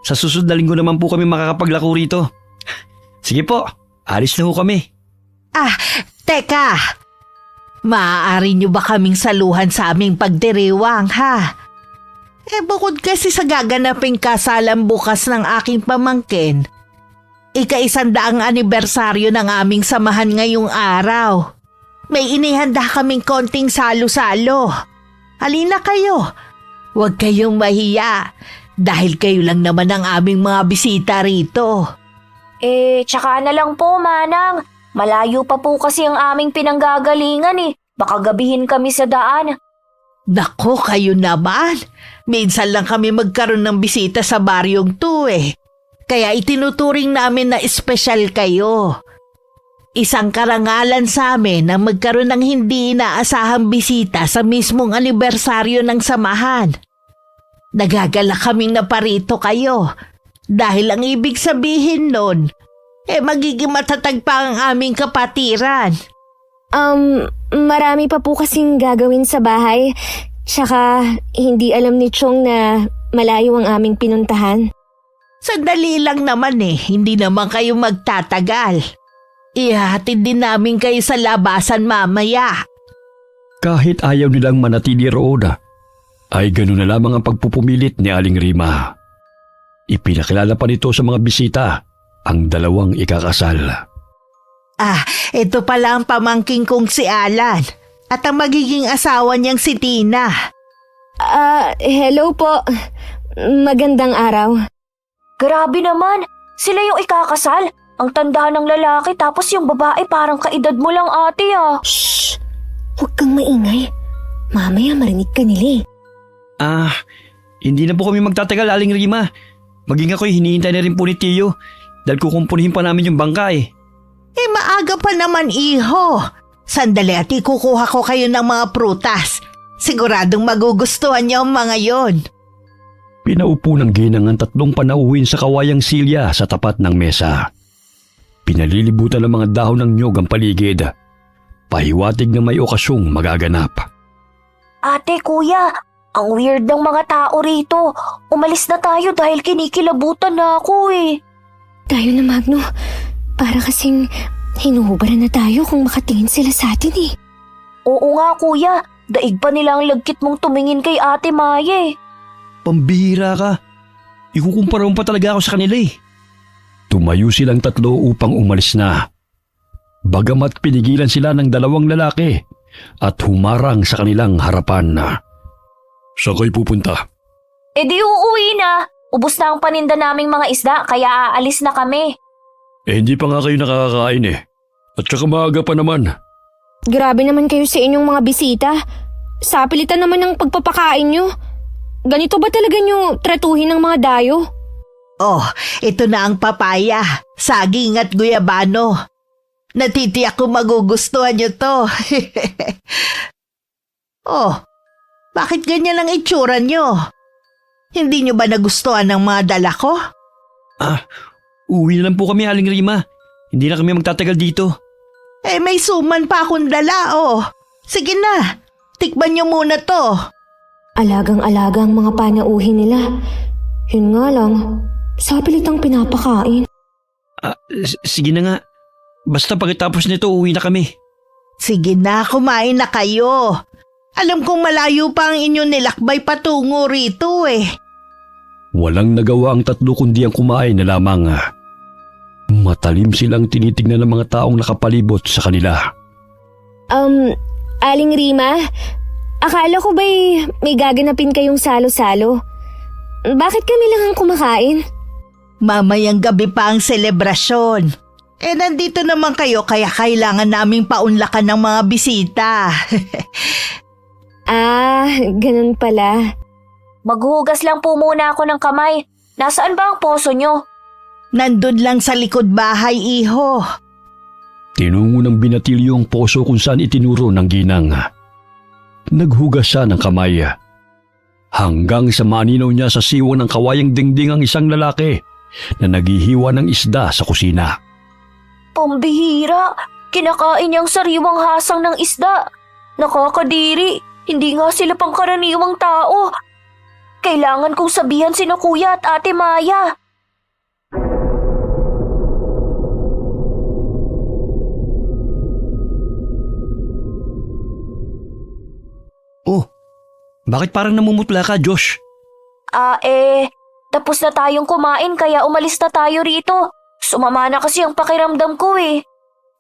Sa susunod na linggo naman po kami makakapaglako rito. Sige po, alis na ho kami. Teka. Maaari nyo ba kaming saluhan sa aming pagdiriwang bukod kasi sa gaganaping kasalan bukas ng aking pamangkin, ika-100 anibersaryo ng aming samahan ngayong araw. May inihanda kaming konting salo-salo. Halina kayo. Huwag kayong mahiya dahil kayo lang naman ang aming mga bisita rito. Tsaka na lang po, Manang. Malayo pa po kasi ang aming pinanggagalingan Baka gabihin kami sa daan. Nako, kayo naman. Minsan lang kami magkaroon ng bisita sa baryong to Kaya itinuturing namin na espesyal kayo. Isang karangalan sa amin na magkaroon ng hindi inaasahang bisita sa mismong anibersaryo ng samahan. Nagagala kaming naparito kayo dahil ang ibig sabihin nun, Magiging matatag pa ang aming kapatiran. Marami pa po kasing gagawin sa bahay. Tsaka hindi alam ni Chong na malayo ang aming pinuntahan. Sandali lang naman hindi naman kayo magtatagal. Ihahatid din namin kayo sa labasan mamaya. Kahit ayaw nilang manatili roon, ay gano'n na lamang ang pagpupumilit ni Aling Rima. Ipinakilala pa nito sa mga bisita ang dalawang ikakasal. Ito pala ang pamangking kong si Alan at ang magiging asawa niyang si Tina. Hello po. Magandang araw. Grabe naman, sila yung ikakasal. Ang tanda ng lalaki tapos yung babae parang kaedad mo lang ate Shh! Huwag kang maingay. Mamaya marinig ka nila Hindi na po kami magtatagal, Aling Rima. Maging ako'y hinihintay na rin po ni Tiyo dahil kukumpunihin pa namin yung bangka Maaga pa naman iho. Sandali at ikukuha ko kayo ng mga prutas. Siguradong magugustuhan niyo ang mga yon. Pinaupo ng ginang ang tatlong panauhin sa kawayang silya sa tapat ng mesa. Pinalilibutan ng mga dahon ng nyog ang paligid. Pahiwatig na may okasyong magaganap. Ate, kuya, ang weird ng mga tao rito. Umalis na tayo dahil kinikilabutan na ako Tayo na, Magno. Para kasing hinuhubaran na tayo kung makatingin sila sa atin Oo nga kuya, daig pa nila ang lagkit mong tumingin kay Ate Maya Pambihira ka. Ikukumpara mo pa talaga ako sa kanila Tumayo silang tatlo upang umalis na. Bagamat pinigilan sila ng dalawang lalaki at humarang sa kanilang harapan. Saan kayo pupunta? Di uuwi na. Ubus na ang paninda naming mga isda kaya aalis na kami. Hindi pa nga kayo nakakakain At saka maaga pa naman. Grabe naman kayo sa inyong mga bisita. Sa pilitan naman ng pagpapakain nyo. Ganito ba talaga nyo tratuhin ng mga dayo? Ito na ang papaya, saging at guyabano. Natitiyak ko magugustuhan nyo to. Bakit ganyan ang itsura nyo? Hindi nyo ba nagustuhan ng mga dala ko? Uwi na lang po kami, Aling Rima. Hindi na kami magtatagal dito. May suman pa akong dala Sige na, tikman nyo muna to. Alagang-alaga ang mga panauhin nila. Yun nga lang, sa pilitang pinapakain. Sige na nga. Basta pagkatapos nito, uwi na kami. Sige na, kumain na kayo. Alam kong malayo pa ang inyong nilakbay patungo rito Walang nagawa ang tatlo kundi ang kumain na lamang. Matalim silang tinitignan ng mga taong nakapalibot sa kanila. Aling Rima, akala ko ba'y may gaganapin kayong salo-salo? Bakit kami lang ang kumakain? Mamayang gabi pa ang selebrasyon. Nandito naman kayo kaya kailangan naming paunlakan ng mga bisita. Ganun pala. Maghuhugas lang po muna ako ng kamay. Nasaan ba ang poso nyo? Nandun lang sa likod bahay, iho. Tinungo ng binatilyo ang poso kung saan itinuro ng ginang. Naghugas siya ng kamay. Hanggang sa maninaw niya sa siwa ng kawayang dingding ang isang lalaki na naghihiwa ng isda sa kusina. Pambihira, kinakain niyang sariwang hasang ng isda. Nakakadiri, hindi nga sila pangkaraniwang tao. Kailangan kong sabihan sina Kuya at Ate Maya. Bakit parang namumutla ka, Josh? Tapos na tayong kumain kaya umalis na tayo rito. Sumama na kasi ang pakiramdam ko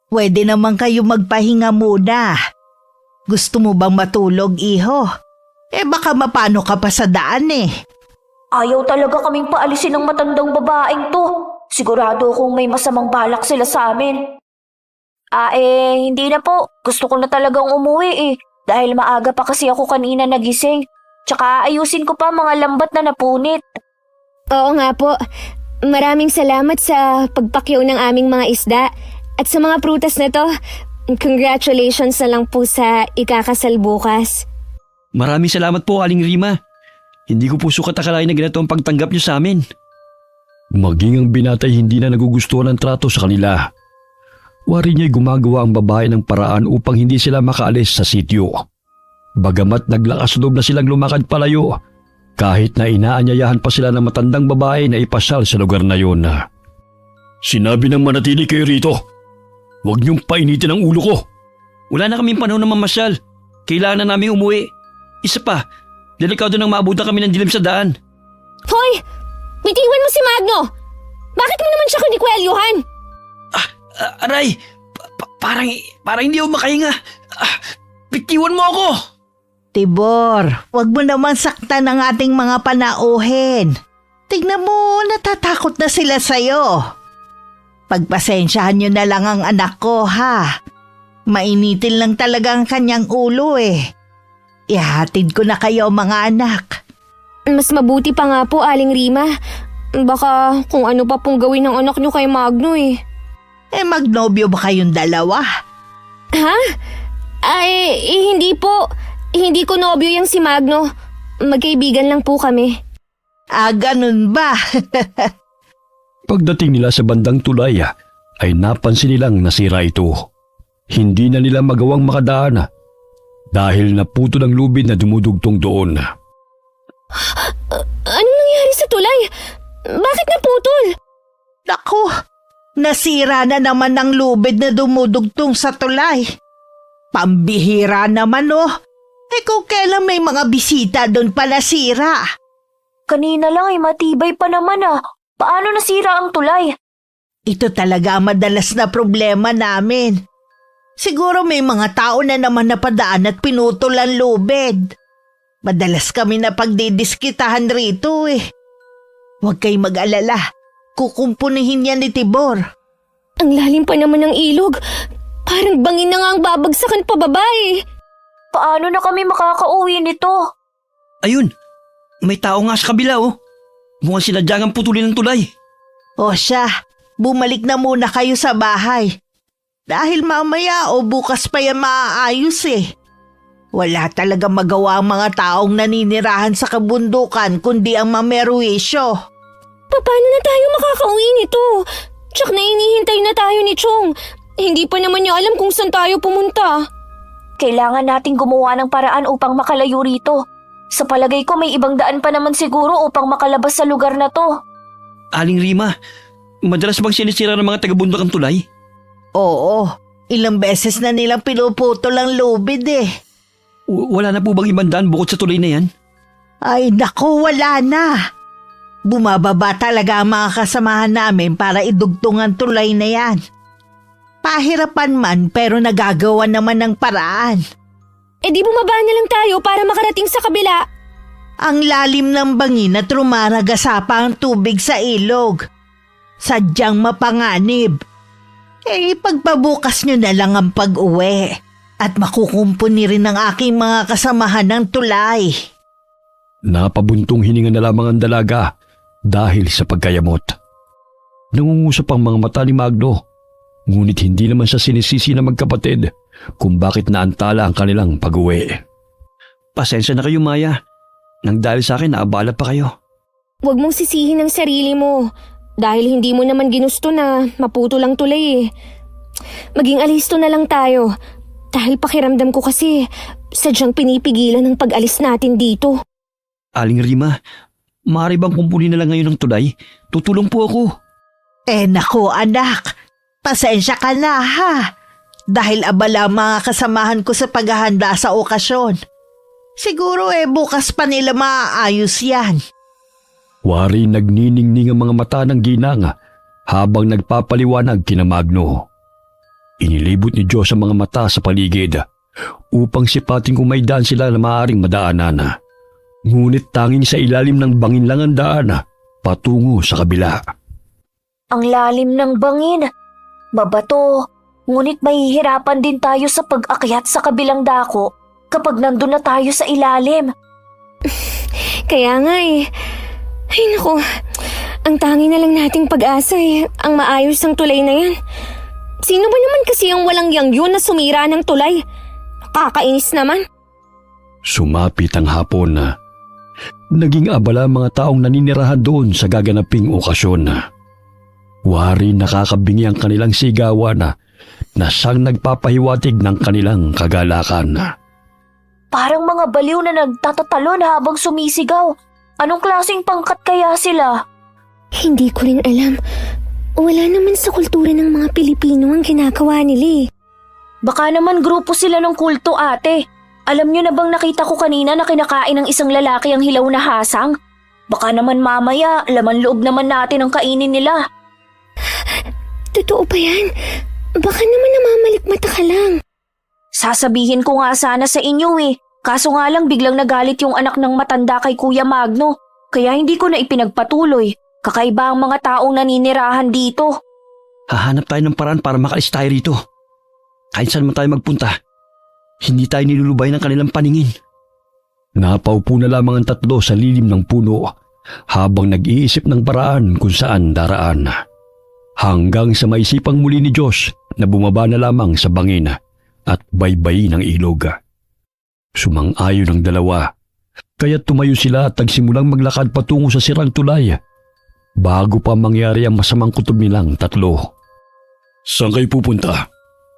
Pwede naman kayo magpahinga muna. Gusto mo bang matulog, iho? Baka mapano ka pa sa daan Ayaw talaga kaming paalisin ng matandang babaeng to. Sigurado kung may masamang balak sila sa amin. Hindi na po. Gusto ko na talagang umuwi Dahil maaga pa kasi ako kanina nagising. Tsaka ayusin ko pa mga lambat na napunit. Oo nga po. Maraming salamat sa pagpakyaw ng aming mga isda at sa mga prutas na to. Congratulations na lang po sa ikakasal bukas. Maraming salamat po, Aling Rima. Hindi ko po sukat akalain na ganito ang pagtanggap niyo sa amin. Maging ang binatay hindi na nagugustuhan ng trato sa kanila. Wari niya'y gumagawa ang babae ng paraan upang hindi sila makaalis sa sityo. Bagamat naglakas loob na silang lumakad palayo, kahit na inaanyayahan pa sila ng matandang babae na ipasal sa lugar na yun. Sinabi ng manatili kayo rito. Huwag niyong painitin ang ulo ko. Wala na kaming panahon na mamasyal. Kailangan na namin umuwi. Isa pa, delikado nang maabutan kami ng dilim sa daan. Hoy! Bitiwan mo si Magno! Bakit mo naman siya kinikwelyuhan? Aray! Parang hindi ako makahinga. Bitiwan mo ako! Tibor, wag mo naman saktan ang ating mga panauhin. Tignan mo, natatakot na sila sa'yo. Pagpasensyahan nyo na lang ang anak ko, ha? Mainitin lang talaga ang kanyang ulo eh. Ihatid ko na kayo, mga anak. Mas mabuti pa nga po, Aling Rima. Baka kung ano pa pong gawin ng anak niyo kay Magno eh. Magnobyo ba kayong dalawa? Ha? Ay, hindi po. Hindi ko nobyo yung si Magno. Magkaibigan lang po kami. Ganun ba? Pagdating nila sa bandang tulay, ay napansin nilang nasira ito. Hindi na nila magawang makadaan dahil naputo ng lubid na dumudugtong doon. Ano nangyari sa tulay? Bakit naputol? Naku, nasira na naman ang lubid na dumudugtong sa tulay. Pambihira naman oh. Kung kailan may mga bisita doon pa nasira. Kanina lang ay matibay pa naman Paano nasira ang tulay? Ito talaga ang madalas na problema namin. Siguro may mga tao na naman napadaan at pinutol ang lubid. Madalas kami na pagdidiskitahan rito eh. Huwag kayo mag-alala. Kukumpunihin yan ni Tibor. Ang lalim pa naman ng ilog. Parang bangin na nga ang babagsakan pababa eh. Paano na kami makakauwi nito? Ayun, may tao nga sa kabila oh. Mukhang sinadyangang putulin ng tulay. O siya, bumalik na muna kayo sa bahay. Dahil mamaya o bukas pa yan maaayos eh. Wala talaga magawa ang mga taong naninirahan sa kabundukan kundi ang mamerwisyo. Paano na tayo makakauwi nito? Tsak na inihintay na tayo ni Chong. Hindi pa naman niya alam kung saan tayo pumunta. Kailangan nating gumawa ng paraan upang makalayo rito. Sa palagay ko may ibang daan pa naman siguro upang makalabas sa lugar na to. Aling Rima, madalas bang sinisira ng mga taga-bundok ang tulay? Oo, ilang beses na nilang pinuputol ang lubid eh. Wala na po bang ibang daan bukod sa tulay na yan? Ay naku, wala na. Bumababa talaga ang mga kasamahan namin para idugtong ang tulay na yan. Pahirapan man pero nagagawa naman ng paraan. Di bumaba na lang tayo para makarating sa kabila. Ang lalim ng bangin at rumaragasapa pa ang tubig sa ilog. Sadyang mapanganib. Pagpabukas nyo na lang ang pag-uwi at makukumpuni rin ang aking mga kasamahan ng tulay. Napabuntong hininga na lamang ang dalaga dahil sa pagkayamot. Nangungusap ang mga mata ni Magno, ngunit hindi naman siya sinisisi na magkapatid kung bakit naantala ang kanilang pag-uwi. Pasensya na kayo, Maya. Nang dahil sa akin, naabala pa kayo. Huwag mong sisihin ang sarili mo dahil hindi mo naman ginusto na maputol ang tulay eh. Maging alisto na lang tayo dahil pakiramdam ko kasi sadyang pinipigilan ang pag-alis natin dito. Aling Rima, maaari bang kumpuni na lang ngayon ng tulay? Tutulong po ako. Naku anak, pasensya ka na ha. Dahil abala ang mga kasamahan ko sa paghahanda sa okasyon. Siguro bukas pa nila maaayos yan. Wari nagniningning ang mga mata ng ginang habang nagpapaliwanag kina Magno. Inilibot ni Diyos ang mga mata sa paligid upang sipating kung may daan sila na maaaring madaanan. Ngunit tanging sa ilalim ng bangin lang ang daan patungo sa kabila. Ang lalim ng bangin. Babato. Ngunit mahihirapan din tayo sa pag-akyat sa kabilang dako kapag nandun na tayo sa ilalim. Kaya nga eh. Ay naku, ang tangi na lang nating pag-asa ang maayos ang tulay na yan. Sino ba naman kasi ang walang yang yun na sumira ng tulay? Nakakainis naman. Sumapit ang hapon. Naging abala ang mga taong naninirahan doon sa gaganaping okasyon. Wari nakakabingi ang kanilang sigawan na siyang nagpapahiwatig ng kanilang kagalakan. Parang mga baliw na nagtatatalon habang sumisigaw. Anong klaseng pangkat kaya sila? Hindi ko rin alam. Wala naman sa kultura ng mga Pilipino ang ginagawa nila eh. Baka naman grupo sila ng kulto, ate. Alam niyo na bang nakita ko kanina na kinakain ng isang lalaki ang hilaw na hasang? Baka naman mamaya, laman loob naman natin ang kainin nila. Totoo ba yan? Baka naman namamalikmata ka lang. Sasabihin ko nga sana sa inyo eh. Kaso nga lang biglang nagalit yung anak ng matanda kay Kuya Magno. Kaya hindi ko na ipinagpatuloy. Kakaiba ang mga taong naninirahan dito. Hahanap tayo ng paraan para makaalis tayo rito. Kahit saan man tayo magpunta, hindi tayo nilulubay ng kanilang paningin. Napaupo na lamang ang tatlo sa lilim ng puno habang nag-iisip ng paraan kung saan daraan. Hanggang sa maisipang muli ni Josh na bumaba na lamang sa bangin at baybay ng ilog. Sumang-ayon ang dalawa, kaya tumayo sila at nagsimulang maglakad patungo sa sirang tulay bago pa mangyari ang masamang kutob nilang tatlo. Saan kayo pupunta?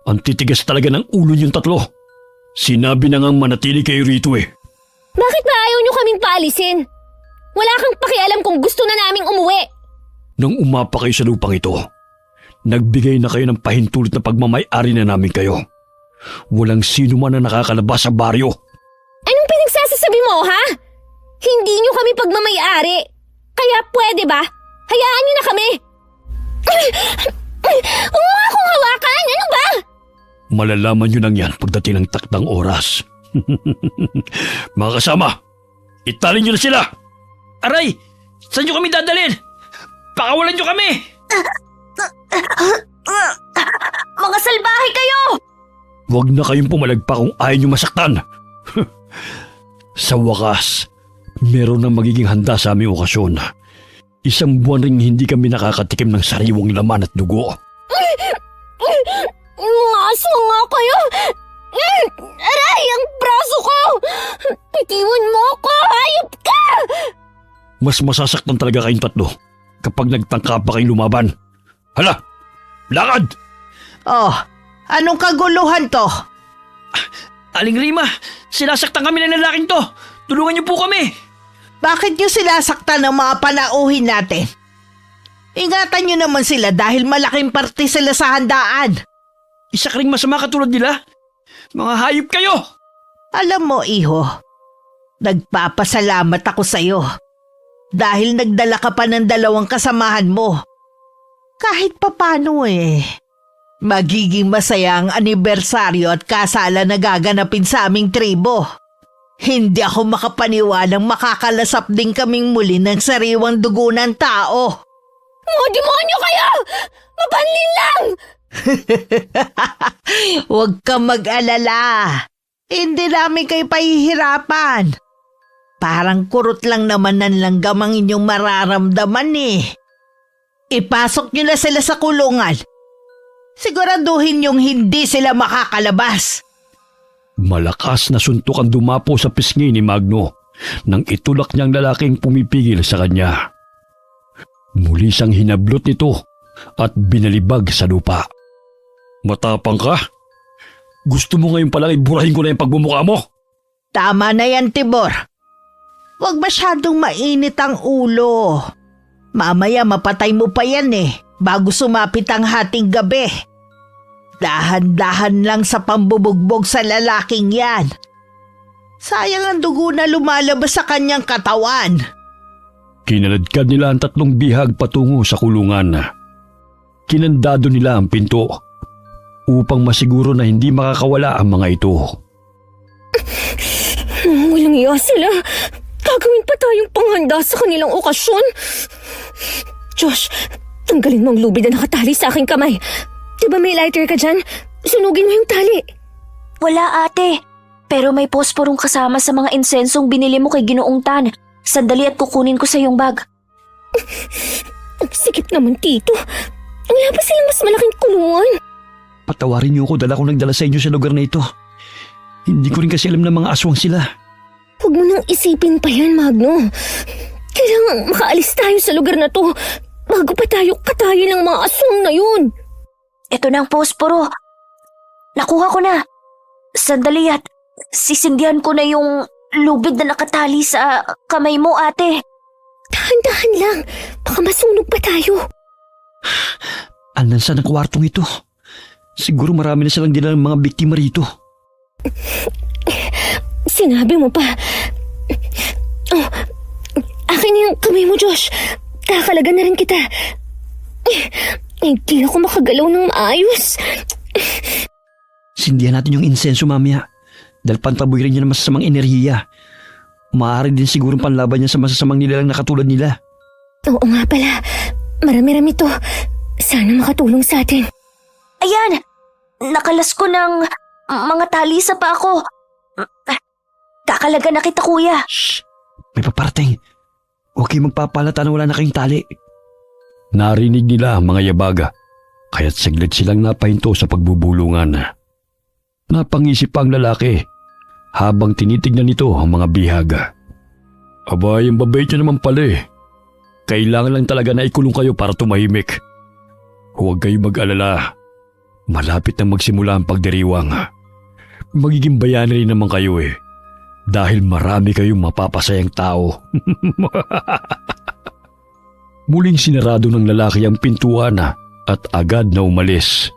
Ang titigas talaga ng ulo niyong tatlo. Sinabi na ngang manatili kayo rito eh. Bakit ba ayaw nyo kaming paalisin? Wala kang pakialam kung gusto na naming umuwi. Nang umapa kayo sa lupang ito, nagbigay na kayo ng pahintulot na pagmamay-ari na namin kayo. Walang sino man na nakakalabas sa baryo. Anong pinagsasasabi mo, ha? Hindi nyo kami pagmamayari. Kaya pwede ba? Hayaan nyo na kami. Huwag mo akong hawakan! Ano ba? Malalaman nyo lang yan pagdating ng takdang oras. Mga kasama, italin nyo na sila! Aray! Saan nyo kami dadalhin? Pakawalan nyo kami! Mga salbahe kayo! Huwag na kayong pumalagpa kung ayaw nyo masaktan. Sa wakas, meron na magiging handa sa aming okasyon. Isang buwan ring hindi kami nakakatikim ng sariwang laman at dugo. Aso nga kayo! Aray! Ang braso ko! Bitiwan mo ako! Hayop ka! Mas masasaktan talaga kayong tatlo kapag nagtangka pa kayong lumaban. Hala! Lakad! Oh, anong kaguluhan to? Aling Rima, sinasaktan kami ng lalaking to. Tulungan niyo po kami. Bakit nyo sinasaktan ng mga panauhin natin? Ingatan nyo naman sila dahil malaking parte sila sa handaan. Isa ka ring masama katulad nila. Mga hayop kayo! Alam mo, iho, nagpapasalamat ako sa'yo dahil nagdala ka pa ng 2 kasamahan mo. Kahit papano magiging masaya ang anibersaryo at kasalan na gaganapin sa aming tribo. Hindi ako makapaniwalang makakalasap din kaming muli ng sariwang dugo ng tao. Mga demonyo kayo! Mabanlin lang! Huwag kang mag-alala. Hindi namin kayo pahihirapan. Parang kurot lang naman ng langgam ang inyong mararamdaman eh. Ipasok nyo na sila sa kulungan. Siguraduhin yung hindi sila makakalabas. Malakas na suntok ang dumapo sa pisngi ni Magno nang itulak niyang lalaking pumipigil sa kanya. Muli siyang hinablot nito at binalibag sa lupa. Matapang ka? Gusto mo ngayon palang iburahin ko na yung pagmumukha mo? Tama na yan, Tibor. Huwag masyadong mainit ang ulo. Mamaya mapatay mo pa yan bago sumapit ang hating gabi. Dahan-dahan lang sa pambubugbog sa lalaking yan. Sayang ang dugo na lumalabas sa kanyang katawan. Kinaladkad nila ang 3 bihag patungo sa kulungan. Kinandado nila ang pinto upang masiguro na hindi makakawala ang mga ito. Walang iya sila. Gagawin pa tayong panghanda sa kanilang okasyon. Josh, tanggalin mo ang lubid na nakatali sa aking kamay. Diba may lighter ka dyan? Sunugin mo yung tali. Wala, ate. Pero may posporong kasama sa mga insensong binili mo kay Ginoong Tan. Sandali at kukunin ko sa iyong bag. Ang sikip naman, Tito. Wala pa silang mas malaking kulungan. Patawarin niyo ako dahil ako nagdala sa inyo sa lugar na ito. Hindi ko rin kasi alam na mga aswang sila. Huwag mo nang isipin pa yan, Magno. Kailangang makaalis tayo sa lugar na to bago pa tayo katayin ng mga aswang na yun. Ito na ang posporo. Nakuha ko na. Sandali at sisindihan ko na yung lubid na nakatali sa kamay mo, ate. Dahan-dahan lang. Baka masunog pa tayo. Andan sa ng kwartong ito? Siguro marami na silang dinala ng mga biktima rito. Sinabi mo pa. Oh, akin yung kamay mo, Josh. Kakalagan na rin kita. Hindi ako makagalaw ng maayos. Sindihan natin yung insenso mamaya. Dahil pantaboy rin niya ng masasamang enerhiya. Maaari din siguro panlaban niya sa masasamang nilalang na katulad nila. Oo nga pala. Marami-rami to. Sana makatulong sa atin. Ayan! Nakalas ko ng mga tali sa pa ako. Kakalaga na kita, kuya. Shh! May paparating. Huwag kayong magpapalata na wala na kayong tali. Narinig nila ang mga yabaga, kaya't saglit silang napahinto sa pagbubulungan. Napangisip pa ang lalaki habang tinitignan nito ang mga bihaga. Aba, yung babait niyo naman pala eh. Kailangan lang talaga na ikulong kayo para tumahimik. Huwag kayo mag-alala. Malapit na magsimula ang pagdiriwang. Magiging bayani rin naman kayo eh. Dahil marami kayong mapapasayang tao. Muling sinarado ng lalaki ang pintuan at agad na umalis.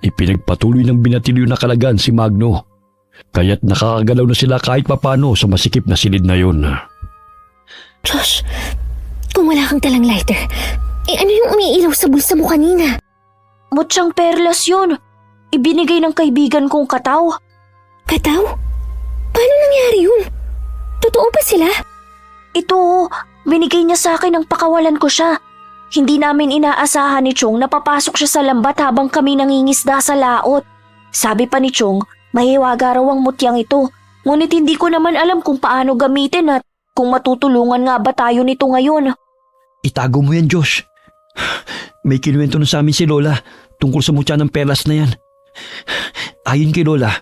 Ipinagpatuloy ng binatilyo na kalagan si Magno, kaya't nakakagalaw na sila kahit papano sa masikip na silid na yon. Josh, kung wala kang talang lighter, ano yung umiilaw sa bulsa mo kanina? Mutsang perlas yun. Ibinigay ng kaibigan kong Kataw. Kataw? Paano nangyari yun? Totoo ba sila? Ito, binigay niya sa akin ng pakawalan ko siya. Hindi namin inaasahan ni Chong na papasok siya sa lambat habang kami nangingisda sa laot. Sabi pa ni Chong, mahiwaga raw ang mutyang ito. Ngunit hindi ko naman alam kung paano gamitin at kung matutulungan nga ba tayo nito ngayon. Itago mo yan, Josh. May kinuwento na sa amin si Lola tungkol sa mutya ng perlas na yan. Ayon kay Lola,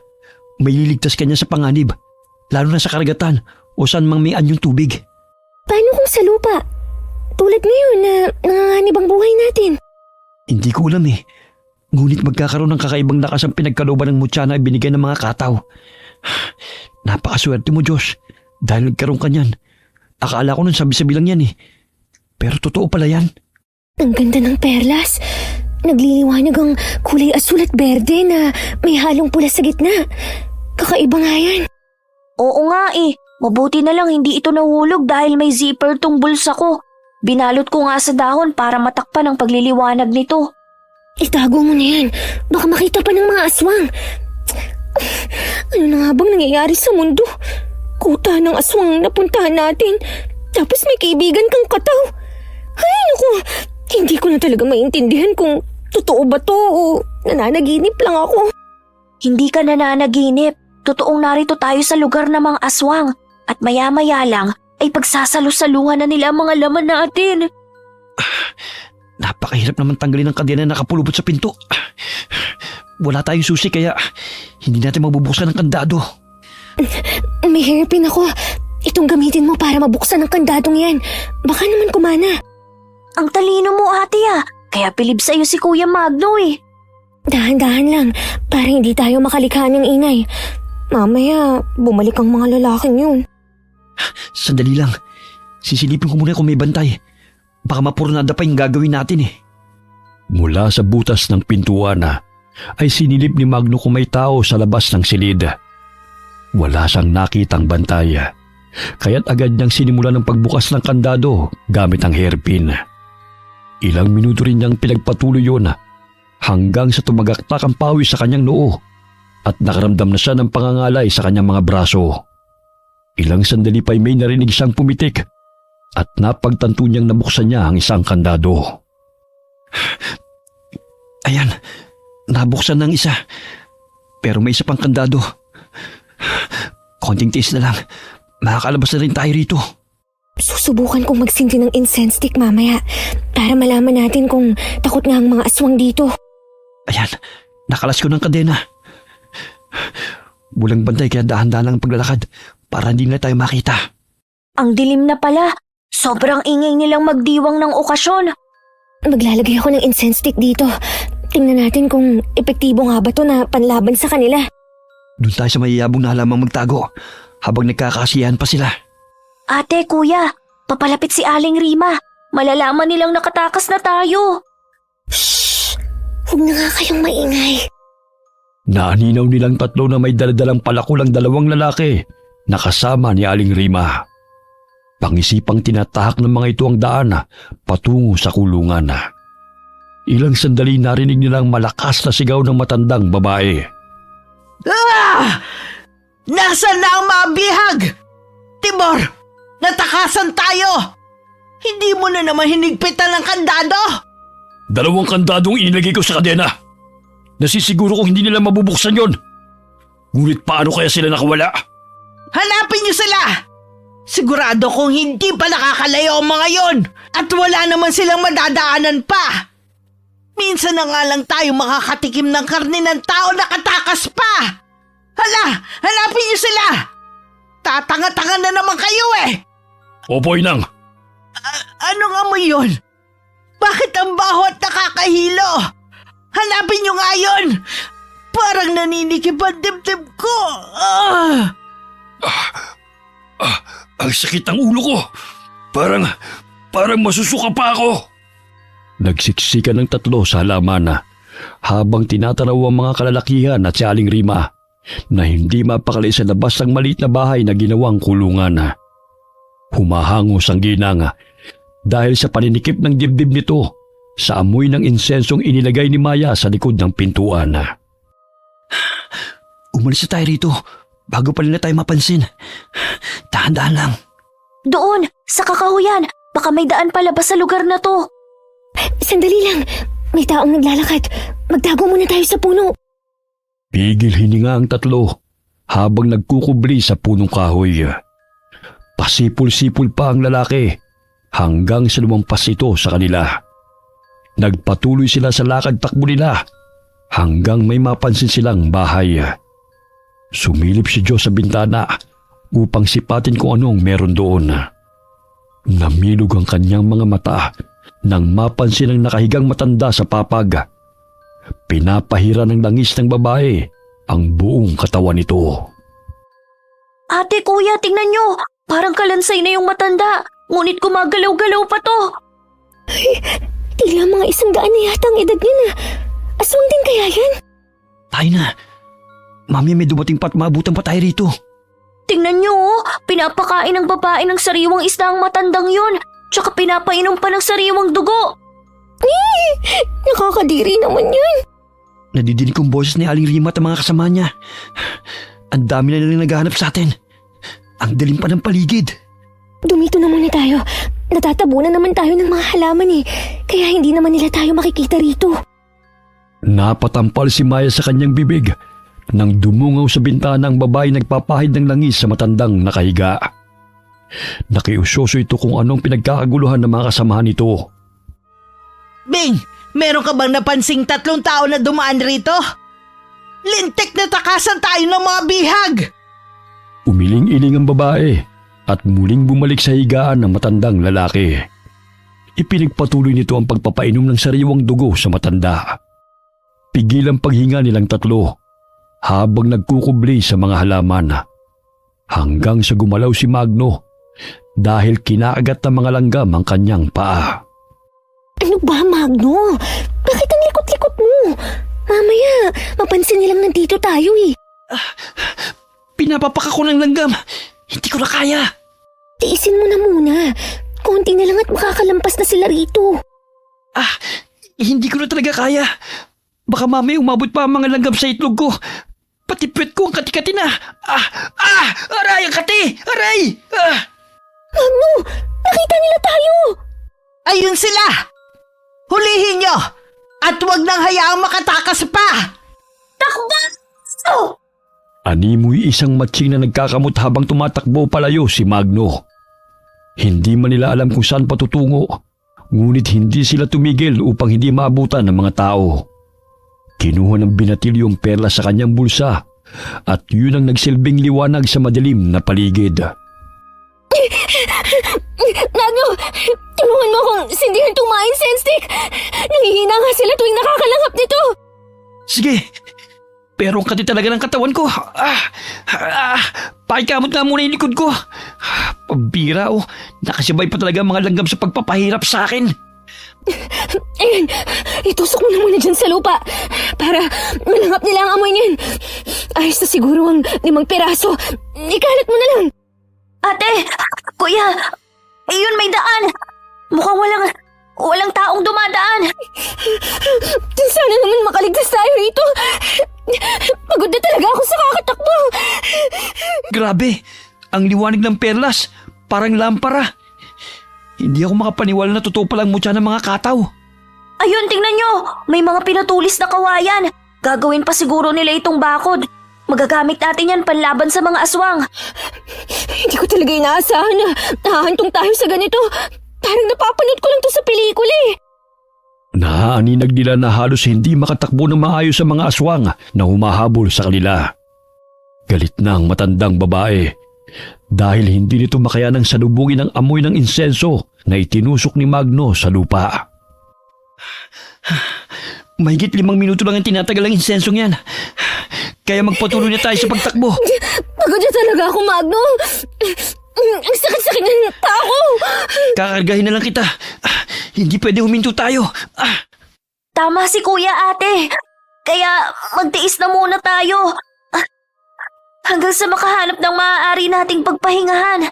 may liligtas kanya sa panganib, lalo na sa karagatan o saan mang may anyong tubig. Paano kung sa lupa? Tulad ngayon na nanganganib ang buhay natin. Hindi ko alam eh. Ngunit magkakaroon ng kakaibang lakas ang pinagkalooban ng mutya na ibinigay ng mga Kataw. Napakaswerte mo, Josh, dahil nagkaroon ka niyan. Akala ko nun sabi-sabi lang yan eh. Pero totoo pala yan. Ang ganda ng perlas. Nagliliwanag ang kulay asul at berde na may halong pula sa gitna. Kakaiba nga yan. Oo nga eh, mabuti na lang hindi ito nahulog dahil may zipper tong bulsa ko. Binalot ko nga sa dahon para matakpan ang pagliliwanag nito. Itago mo na yan. Baka makita pa ng mga aswang. Ano na nga bang nangyayari sa mundo? Kuta ng aswang ang napuntahan natin. Tapos may kaibigan kang Kataw. Ay, naku. Hindi ko na talaga maintindihan kung totoo ba to o nananaginip lang ako. Hindi ka nananaginip. Totoong narito tayo sa lugar ng mga aswang. At maya-maya lang ay pagsasalusaluhan na nila ang mga laman natin. Napakahirap naman tanggalin ang kadena na nakapulubot sa pinto. Wala tayong susi kaya hindi natin mabubuksan ang kandado. May hairpin ako. Itong gamitin mo para mabuksan ang kandadong yan. Baka naman kumana. Ang talino mo, ate ah. Kaya pilib sa'yo si Kuya Magno eh. Dahan-dahan lang para hindi tayo makalikha ng ingay. Mamaya, bumalik ang mga lalaking yun. Sandali lang. Sisilipin ko muna kung may bantay. Baka mapurnada pa yung gagawin natin eh. Mula sa butas ng pintuan ay sinilip ni Magno kung may tao sa labas ng silid. Wala siyang nakitang bantay. Kaya't agad niyang sinimulan ng pagbukas ng kandado gamit ang hairpin. Ilang minuto rin niyang pinagpatuloy yun hanggang sa tumagaktak ang pawis sa kanyang noo at nakaramdam na siya ng pangangalay sa kanyang mga braso. Ilang sandali pa'y may narinig siyang pumitik at napagtanto niyang nabuksan niya ang isang kandado. Ayan, nabuksan ng isa. Pero may isa pang kandado. Konting tiis na lang. Makakalabas na rin tayo rito. Susubukan kong magsindi ng incense stick mamaya para malaman natin kung takot nga ang mga aswang dito. Ayan, nakalas ko ng kadena. Walang bantay kaya dahan-dahan lang ang paglalakad para hindi na tayo makita. Ang dilim na pala. Sobrang ingay nilang magdiwang ng okasyon. Maglalagay ako ng incense stick dito. Tingnan natin kung epektibo nga ba to na panlaban sa kanila. Doon tayo sa mayayabong na halamang magtago habang nagkakasiyahan pa sila. Ate, kuya, papalapit si Aling Rima. Malalaman nilang nakatakas na tayo. Shh! Huwag na nga kayong maingay. Naaninaw nilang tatlo na may daladalang palakulang dalawang lalaki na kasama ni Aling Rima. Pangisipang tinatahak ng mga ito ang daan patungo sa kulungan. Ilang sandali narinig nilang malakas na sigaw ng matandang babae. Ah! Nasaan na ang mga bihag? Timor, natakasan tayo! Hindi mo na naman hinigpitan ng kandado? 2 kandadong inilagay ko sa kadena. Nasisiguro kong hindi nila mabubuksan yon. Ngunit paano kaya sila nakawala? Hanapin niyo sila! Sigurado kong hindi pa nakakalayo ang mga yon at wala naman silang madadaanan pa. Minsan na nga lang tayo makakatikim ng karne ng tao na katakas pa. Hala, hanapin niyo sila! Tatanga-tanga na naman kayo eh! Opo, Inang. Anong amoy yun? Bakit ang baho at nakakahilo? Hanapin niyo nga yun! Parang naninikip ang dibdib ko! Ang sakit ng ulo ko. Parang masusuka pa ako. Nagsiksikan ng tatlo sa halaman habang tinatanaw ang mga kalalakihan at si Aling Rima na hindi mapakali sa labas ng maliit na bahay na ginawang kulungan. Humahangos ang ginang dahil sa paninikip ng dibdib nito sa amoy ng insensong inilagay ni Maya sa likod ng pintuan. Umalis na tayo rito bago pa nila tayo mapansin. Dahan-dahan lang. Doon, sa kakahuyan. Baka may daan palabas sa lugar na to. Sandali lang. May taong naglalakad. Magtago muna tayo sa puno. Pigil hininga ang tatlo habang nagkukubli sa punong kahoy. Pasipul-sipul pa ang lalaki hanggang sa lumampas ito sa kanila. Nagpatuloy sila sa lakad-takbo nila hanggang may mapansin silang bahay. Sumilip si Joe sa bintana upang sipatin kung anong meron doon. Namilog ang kanyang mga mata nang mapansin ang nakahigang matanda sa papag. Pinapahira ng langis ng babae ang buong katawan nito. Ate, kuya, tingnan nyo. Parang kalansay na yung matanda. Ngunit gumagalaw-galaw pa to. Tila mga 100 na yata ang edad niya na. Aswang din kaya yan? Tayo na. Mami, may dumating pa at maabutan pa tayo rito. Tingnan nyo, pinapakain ng babae ng sariwang isda ang matandang yon. Tsaka pinapainom pa ng sariwang dugo. Nakakadiri naman yan. Nadidinig kong boses ni Aling Rima at ang mga kasama niya. Ang dami na nilang naghahanap sa atin. Ang dilim pa ng paligid. Dumito na muna tayo. Natatabunan naman tayo ng mga halaman eh. Kaya hindi naman nila tayo makikita rito. Napatampal si Maya sa kanyang bibig nang dumungaw sa bintana ang babae nagpapahid ng langis sa matandang nakahiga. Nakiusyoso ito kung anong pinagkakaguluhan ng mga kasamahan nito. Bing, meron ka bang napansing 3 tao na dumaan rito? Lintik na takasan tayo ng mga bihag! Umiling-iling ang babae at muling bumalik sa higaan ng matandang lalaki. Ipinagpatuloy nito ang pagpapainom ng sariwang dugo sa matanda. Pigil ang paghinga nilang tatlo habang nagkukubli sa mga halaman. Hanggang sa gumalaw si Magno dahil kinaagat ng mga langgam ang kanyang paa. Ano ba, Magno? Bakit ang likot-likot mo? Mamaya, mapansin nilang nandito tayo eh. Pinapapak ako ng langgam. Hindi ko na kaya. Tiisin mo na muna. Konti na lang at makakalampas na sila rito. Hindi ko na talaga kaya. Baka mamaya umabot pa ang mga langgam sa itlog ko. Pati puwet ko ang kati-kati na. Aray, ang kati! Aray! Magno, nakita nila tayo! Ayun sila! Hulihin nyo! At huwag nang hayaang makatakas pa! Takbo! Oh! Animoy isang matsing na nagkakamot habang tumatakbo palayo si Magno. Hindi man nila alam kung saan patutungo, ngunit hindi sila tumigil upang hindi maabutan ng mga tao. Kinuha ng binatilyong perla sa kanyang bulsa at yun ang nagsilbing liwanag sa madilim na paligid. Magno, tulungan mo akong sindihan tong mga incense stick. Nangihina nga sila tuwing nakakalanghap nito. Sige, pero ang kati talaga ng katawan ko. Pakikamot nga muna yung likod ko. Pambira nakasabay pa talaga ang mga langgam sa pagpapahirap sa akin. Ayan, itusok mo na muna dyan sa lupa para malanghap nila ang amoy niyan. Ayos na siguro ang 5 piraso. Ikalat mo na lang. Ate! Kuya! Ayun, may daan! Mukhang walang taong dumadaan! Sana naman makaligtas tayo rito. Pagod na talaga ako sa kakatakbo. Grabe, ang liwanag ng perlas, parang lampara. Hindi ako makapaniwala na totoo palang mutya ng mga kataw. Ayun, tingnan nyo! May mga pinutulis na kawayan! Gagawin pa siguro nila itong bakod. Magagamit natin yan panlaban sa mga aswang. Hindi ko talaga inaasahan na nahahantong tayo sa ganito. Parang napapanood ko lang to sa pelikula eh. Naaaninag nila na halos hindi makatakbo ng maayos sa mga aswang na humahabol sa kanila. Galit na ang matandang babae dahil hindi nito makayanang salubungin ang amoy ng insenso na itinusok ni Magno sa lupa. Mahigit 5 minuto lang ang tinatagal ang insensong yan. Kaya magpatuloy na tayo sa pagtakbo. Pagod na talaga ako, Magno. Ang sakit-sakit ng paa ko. Kakargahin na lang kita. Hindi pwede huminto tayo. Tama si Kuya, Ate. Kaya magtiis na muna tayo. Hanggang sa makahanap ng maaari nating pagpahingahan.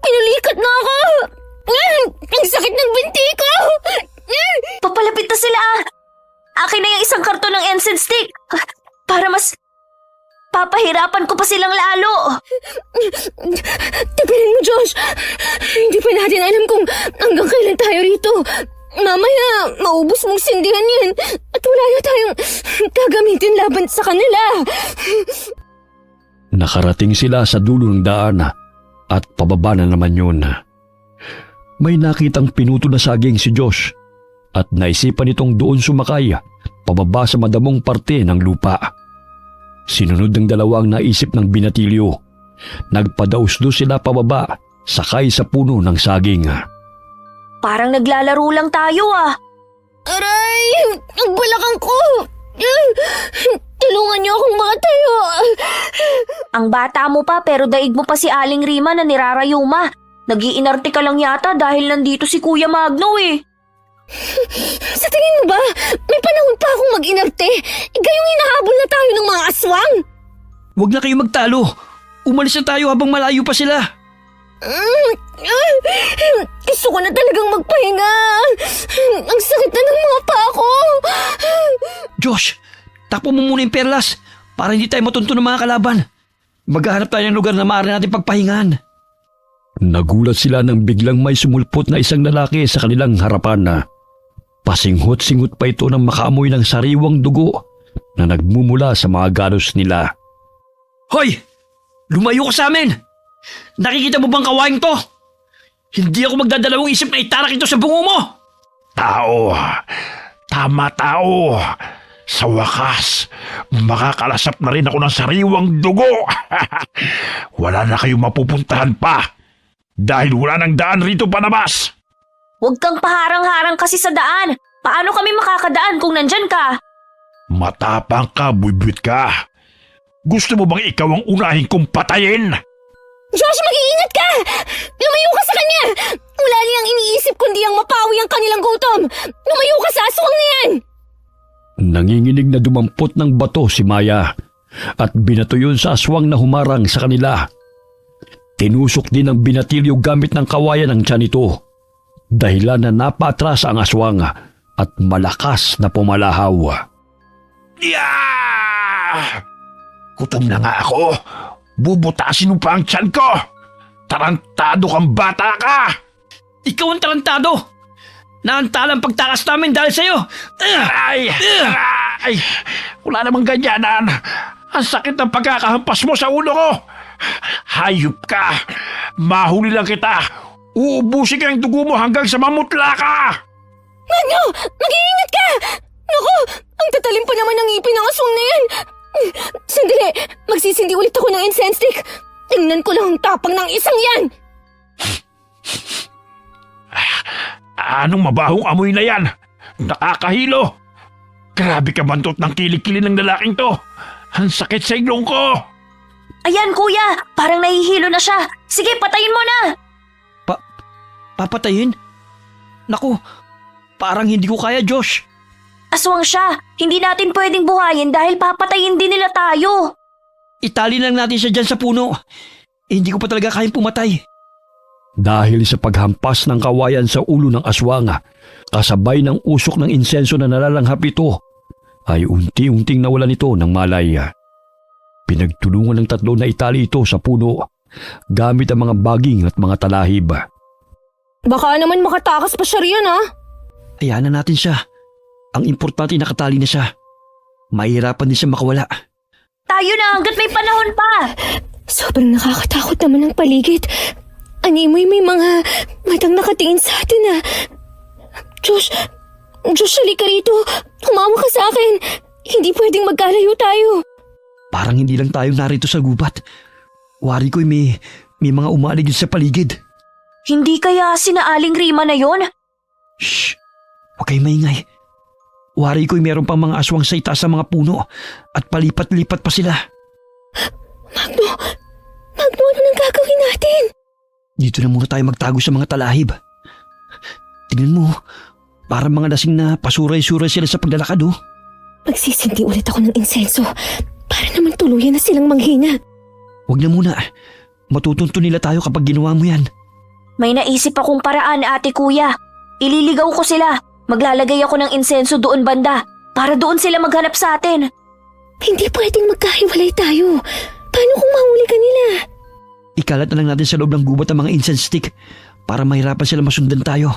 Pinulikat na ako. Ang sakit ng binti ko. Papalapit na sila. Akin na yung isang karton ng incense stick. Para mas papahirapan ko pa silang lalo. Tagalin mo, Josh. Hindi pa natin alam kung hanggang kailan tayo rito. Mamaya, maubos mong sindihan yan. At wala na tayong gagamitin laban sa kanila. Nakarating sila sa dulo ng daan at pababa na naman yun. May nakitang pinuto na saging si Josh at naisipan itong doon sumakay pababa sa madamong parte ng lupa. Sinunod ng dalawang naisip ng binatilyo. Nagpadausdo sila pababa sakay sa puno ng saging. Parang naglalaro lang tayo Aray! Ang balakang ko! Tulungan niyo akong makatayo. Ang bata mo pa pero daig mo pa si Aling Rima na nirarayuma. Nag-iinarte ka lang yata dahil nandito si Kuya Magno eh. Sa tingin mo ba, may panahon pa akong mag-inarte? Gayong hinahabol na tayo ng mga aswang. Huwag na kayo magtalo. Umalis na tayo habang malayo pa sila. Gusto ko na talagang magpahinga. Ang sakit na ng mga paa ko. Josh, takpo mo muna yung perlas para hindi tayo matunto ng mga kalaban. Maghahanap tayo ng lugar na maaari natin pagpahingahan. Nagulat sila nang biglang may sumulpot na isang lalaki sa kanilang harapan. Pasinghot-singhot pa ito ng makaamoy ng sariwang dugo na nagmumula sa mga galos nila. Hoy! Lumayo ka sa amin! Nakikita mo bang kawaing to? Hindi ako magdadalawang isip na itarak ito sa bungo mo! Tao. Tama, tao. Sa wakas, makakalasap na rin ako ng sariwang dugo. Wala na kayong mapupuntahan pa. Dahil wala nang daan rito palabas. Huwag kang paharang-harang kasi sa daan. Paano kami makakadaan kung nandyan ka? Matapang ka, buibit ka. Gusto mo bang ikaw ang unahin kong patayin? Josh, mag-iingat ka! Lumayo ka sa kanya! Wala niyang iniisip kundi ang mapawi ang kanilang gutom. Lumayo ka sa aswang na yan! Nanginginig na dumampot ng bato si Maya at binato yun sa aswang na humarang sa kanila. Tinusok din ang binatilyo gamit ng kawayan ng tiyan nito. Dahilan na napatras ang aswang at malakas na pumalahaw. Yeah! Gutom na nga ako. Bubutasin mo pa ang tiyan ko. Tarantado kang bata ka. Ikaw ang tarantado! Naantalang pagtakas namin dahil sa'yo! Ay! Wala namang ganyanan. Ang sakit ng pagkakahampas mo sa ulo ko. Hayop ka. Mahuli lang kita. Uubusin ka ang dugo mo hanggang sa mamutla ka. Magno! Mag-iingat ka! Naku! Ang tatalim pa naman ng ngipin ng aswang na yan! makasisindi ulit ako ng incense stick. Tingnan ko lang ang tapang ng isang yan. Anong mabahong amoy na yan? Nakakahilo! Grabe ka bantot ng kilikili ng lalaking to! Ang sakit sa ilong ko! Ayan kuya, parang nahihilo na siya. Sige, patayin mo na! Papatayin? Naku, parang hindi ko kaya, Josh. Aswang siya, hindi natin pwedeng buhayin dahil papatayin din nila tayo. Itali lang natin siya dyan sa puno. Hindi ko pa talaga kayang pumatay. Dahil sa paghampas ng kawayan sa ulo ng aswang, kasabay ng usok ng insenso na nalalanghap ito, ay unti-unting nawalan ito ng malay. Pinagtulungan ng tatlo na itali ito sa puno gamit ang mga baging at mga talahib. Baka naman makatakas pa siya riyan, ha? Hayaan na natin siya. Ang importante nakatali na siya. Mahirapan din siya makawala. Tayo na hanggat may panahon pa. Sobrang nakakatakot naman ang paligid. Animoy may mga matang nakatingin sa atin, ha? Josh, halika rito. Tumawa ka sa akin. Hindi pwedeng magkalayo tayo. Parang hindi lang tayo narito sa gubat. Wari ko'y may mga umalig sa paligid. Hindi kaya sinaaling Rima na yon? Shh! Huwag kayo maingay. Wari ko'y meron pang mga aswang sa itaas sa mga puno at palipat-lipat pa sila. Magno, ano nang gagawin natin? Dito na muna tayo magtago sa mga talahib. Tingnan mo, parang mga lasing na pasuray-suray sila sa paglalakad, oh. Magsisindi ulit ako ng insenso para naman tuluyan na silang manghina. Huwag na muna. Matutunto nila tayo kapag ginawa mo yan. May naisip akong paraan, ate kuya. Ililigaw ko sila. Maglalagay ako ng insenso doon banda para doon sila maghanap sa atin. Hindi pwedeng magkahiwalay tayo. Paano kung mahuli ka nila? Ikalat na lang natin sa loob ng gubat ang mga incense stick para mahirapan sila masundan tayo.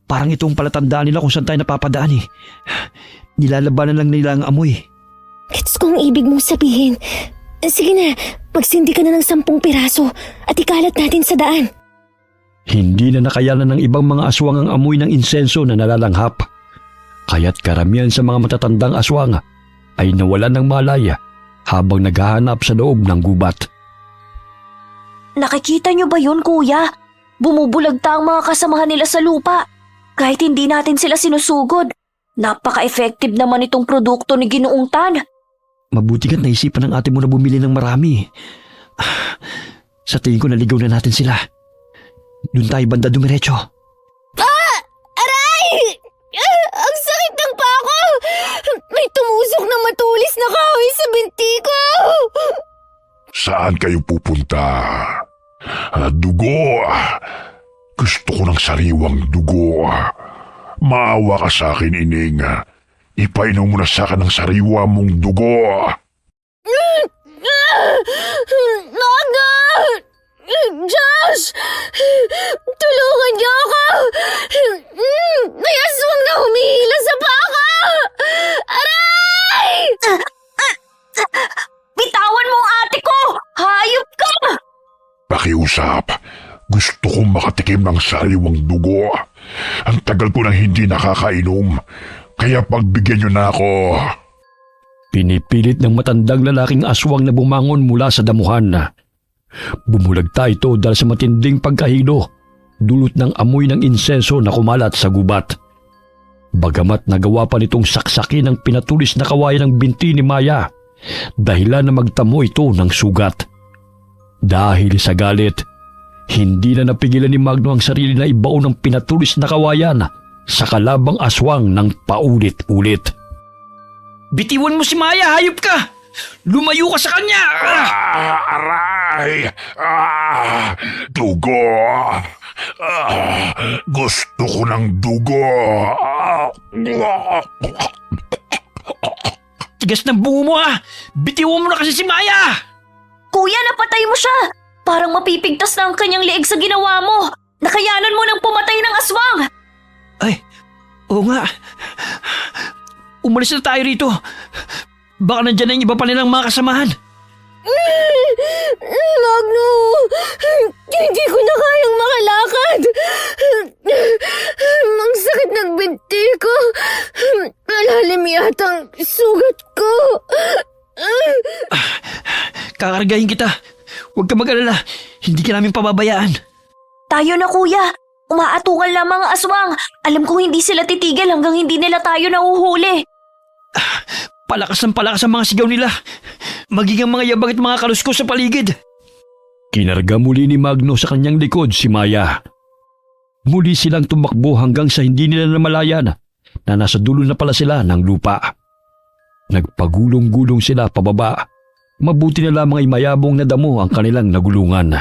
Parang itong palatandaan nila kung saan tayo napapadaan eh. Nilalabanan lang nila ang amoy. Gets ko ang ibig mong sabihin. Sige na, magsindi ka na ng 10 piraso at ikalat natin sa daan. Hindi na nakayanan ng ibang mga aswang ang amoy ng insenso na nalalanghap. Kaya't karamihan sa mga matatandang aswang ay nawalan ng malaya habang naghahanap sa loob ng gubat. Nakikita niyo ba yun, kuya? Bumubulagta ang mga kasamahan nila sa lupa. Kahit hindi natin sila sinusugod. Napaka-effective naman itong produkto ni Ginoong Tan. Mabuti ka't naisipan ng ate mo na bumili ng marami. Sa tingin ko naligaw na natin sila. Doon tayo banda dumiretso. Aray! Ang sakit ng pako! May tumusok na matulis na kahoy sa binti ko! Saan kayo pupunta? Dugo. Gusto ko ng sariwang dugo. Maawa ka sa akin, Ining. Ipainom mo na sa akin ng sariwa mong dugo. Naga! Josh! Tulungan niyo ako! May aswang na humihila sa baka! Aray! Bitawan mo ang ate ko! Hayop ka! Pakiusap. Gusto kong makatikim ng sariwang dugo. Ang tagal ko nang hindi nakakainom. Kaya pagbigyan niyo na ako. Pinipilit ng matandang lalaking aswang na bumangon mula sa damuhan. Bumulagta ito dahil sa matinding pagkahilo, dulot ng amoy ng insenso na kumalat sa gubat. Bagamat nagawa pa nitong saksakin ng pinatulis na kawayan ng binti ni Maya, dahilan na magtamo ito ng sugat. Dahil sa galit, hindi na napigilan ni Magno ang sarili na ibaon ng pinatulis na kawayan sa kalabang aswang ng paulit-ulit. Bitiwan mo si Maya, hayop ka! Lumayo ka sa kanya! Aray! Dugo! Gusto ko ng dugo! Tigas ng bungo mo ah! Bitiwan mo na kasi si Maya! Kuya, napatay mo siya! Parang mapipigtas na ang kanyang leeg sa ginawa mo! Nakayanan mo nang pumatay ng aswang! Ay, oo nga. Umalis na tayo rito. Baka nandyan na yung iba pa nilang mga kasamahan. Magno! Hindi ko na kayang makalakad! Ang sakit ng binti ko! Malalim yata ang sugat ko! kakargahin kita. Huwag ka mag-alala, hindi ka namin pababayaan. Tayo na kuya, umaatungal na mga aswang. Alam kong hindi sila titigil hanggang hindi nila tayo nahuhuli. Palakas ang mga sigaw nila. Magiging mga yabang at mga kaluskos sa paligid. Kinarga muli ni Magno sa kanyang likod si Maya. Muli silang tumakbo hanggang sa hindi nila namalayan na nasa dulo na pala sila ng lupa. Nagpagulong-gulong sila pababa. Mabuti na lamang ay mayabong na damo ang kanilang nagulungan.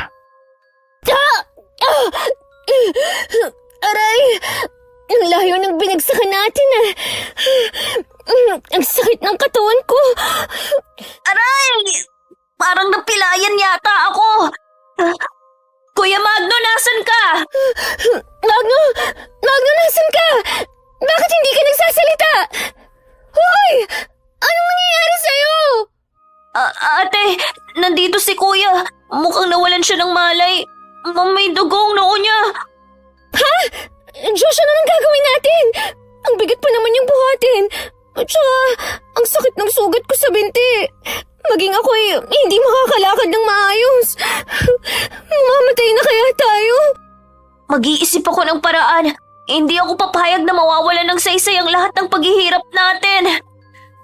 Aray! Ang layo ng binagsakan natin ah. Ang sakit ng katawan ko. Aray! Parang napilayan yata ako. Kuya Magno, nasan ka? Magno! Magno, nasan ka? Bakit hindi ka nagsasalita? Hoy! Anong nangyayari sa'yo? Ate, nandito si kuya. Mukhang nawalan siya ng malay. May dugong noo niya. Ha? Josh, ano nang gagawin natin? Ang bigat pa naman yung buhatin. At saka, ang sakit ng sugat ko sa binti. Maging ako'y hindi makakalakad ng maayos. Mamatay na kaya tayo? Mag-iisip ako ng paraan. Hindi ako papayag na mawawalan ng saysay ang lahat ng paghihirap natin.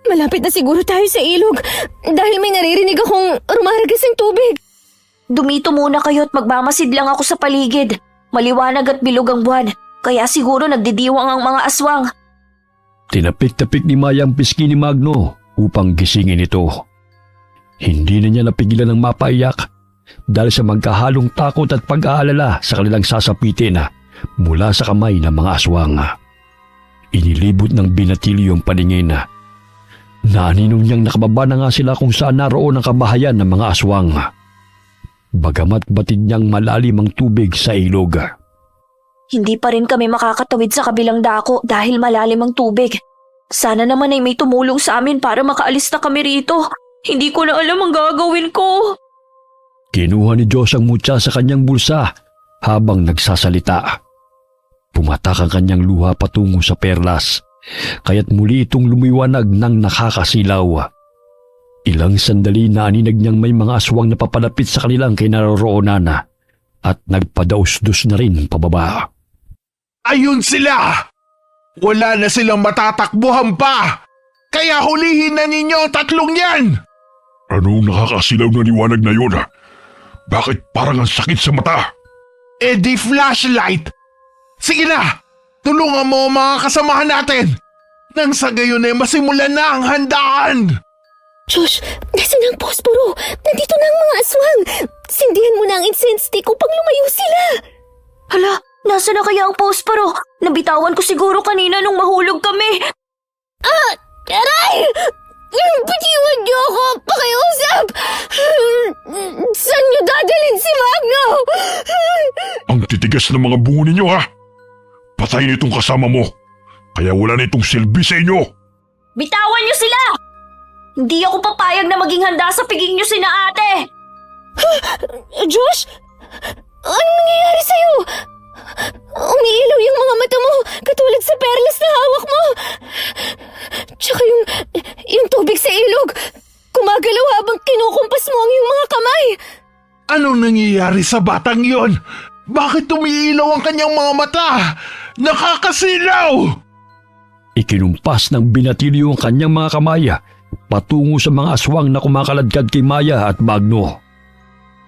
Malapit na siguro tayo sa ilog dahil may naririnig akong rumaragas ng tubig. Dumito muna kayo at magmamasid lang ako sa paligid. Maliwanag at bilog ang buwan, kaya siguro nagdidiwang ang mga aswang. Tinapik-tapik ni Maya ang pisngi ni Magno upang gisingin ito. Hindi na niya napigilan ng mapaiyak dahil sa magkahalong takot at pag-aalala sa kanilang sasapitin mula sa kamay ng mga aswang. Inilibot ng binatilyo ang paningin. Naaninong niyang nakababa na nga sila kung saan naroon ang kabahayan ng mga aswang. Bagamat batid niyang malalim ang tubig sa ilog. Hindi pa rin kami makakatawid sa kabilang dako dahil malalim ang tubig. Sana naman ay may tumulong sa amin para makaalis na kami rito. Hindi ko na alam ang gagawin ko. Kinuha ni Diyos ang mutya sa kanyang bulsa habang nagsasalita. Pumatak ang kanyang luha patungo sa perlas, kaya't muli itong lumiwanag ng nakakasilaw. Ilang sandali na aninag niyang may mga aswang na papalapit sa kanilang kinaroroonan at nagpadaus-dus na rin pababa. Ayun sila! Wala na silang matatakbuhan pa! Kaya hulihin na ninyo ang tatlong yan! Anong nakakasilaw na liwanag na yun? Bakit parang ang sakit sa mata? Eh di flashlight! Sige na! Tulungan mo ang mga kasamahan natin! Nang sa gayon ay masimulan na ang handaan! Josh, nasaan ang posporo? Nandito na ang mga aswang. Sindihan mo na ang incense stick upang lumayo sila. Hala, nasa na kaya ang posporo? Nabitawan ko siguro kanina nung mahulog kami. Aray! Bitiwan niyo ako! Pakiusap! Saan niyo dadalhin si Magno? Ang titigas ng mga bungo ninyo ha! Patayin itong kasama mo! Kaya wala na itong silbi sa inyo! Bitawan niyo sila! Hindi ako papayag na maging handa sa piging niyo sina ate! Josh? Anong nangyayari sa'yo? Umiilaw yung mga mata mo, katulad sa perlas na hawak mo. Tsaka yung tubig sa ilog, gumagalaw habang kinukumpas mo ang iyong mga kamay. Anong nangyayari sa batang yon? Bakit umiilaw ang kanyang mga mata? Nakakasilaw! Ikinumpas ng binatilyo ang kanyang mga kamay patungo sa mga aswang na kumakaladkad kay Maya at Magno.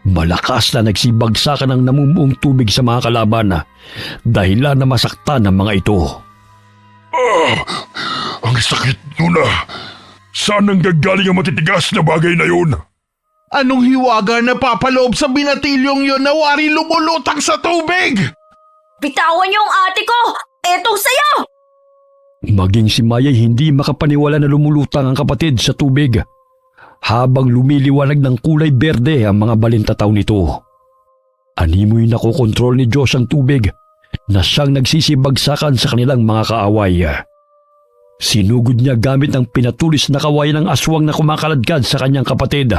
Malakas na nagsibagsakan ng namumuong tubig sa mga kalaban dahilan na masaktan ng mga ito. Ang sakit nun Saan ang gagaling ang matitigas na bagay na yun? Anong hiwaga na papaloob sa binatilyong yon na wari lumulutang sa tubig? Bitawan niyo ang ate ko! Etong sayo! Maging si Maya'y hindi makapaniwala na lumulutang ang kapatid sa tubig habang lumiliwanag ng kulay berde ang mga balintataw nito. Animoy nakokontrol ni Diyos ang tubig na siyang nagsisibagsakan sa kanilang mga kaaway. Sinugod niya gamit ang pinatulis na kawayan ng aswang na kumakaladkad sa kanyang kapatid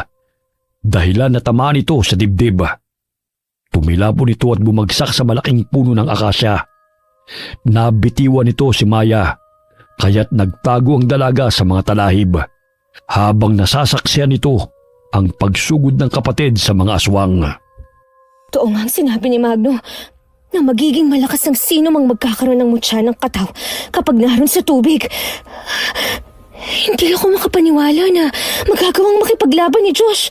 dahilan natamaan ito sa dibdib. Tumilapon ito at bumagsak sa malaking puno ng akasya. Nabitiwan ito si Maya kaya't nagtago ang dalaga sa mga talahib. Habang nasasaksiyan ito ang pagsugod ng kapatid sa mga aswang. Totoo nga ang sinabi ni Magno na magiging malakas ang sino mang magkakaroon ng mutya ng kataw kapag naroon sa tubig. Hindi ako makapaniwala na magagawang makipaglaban ni Josh.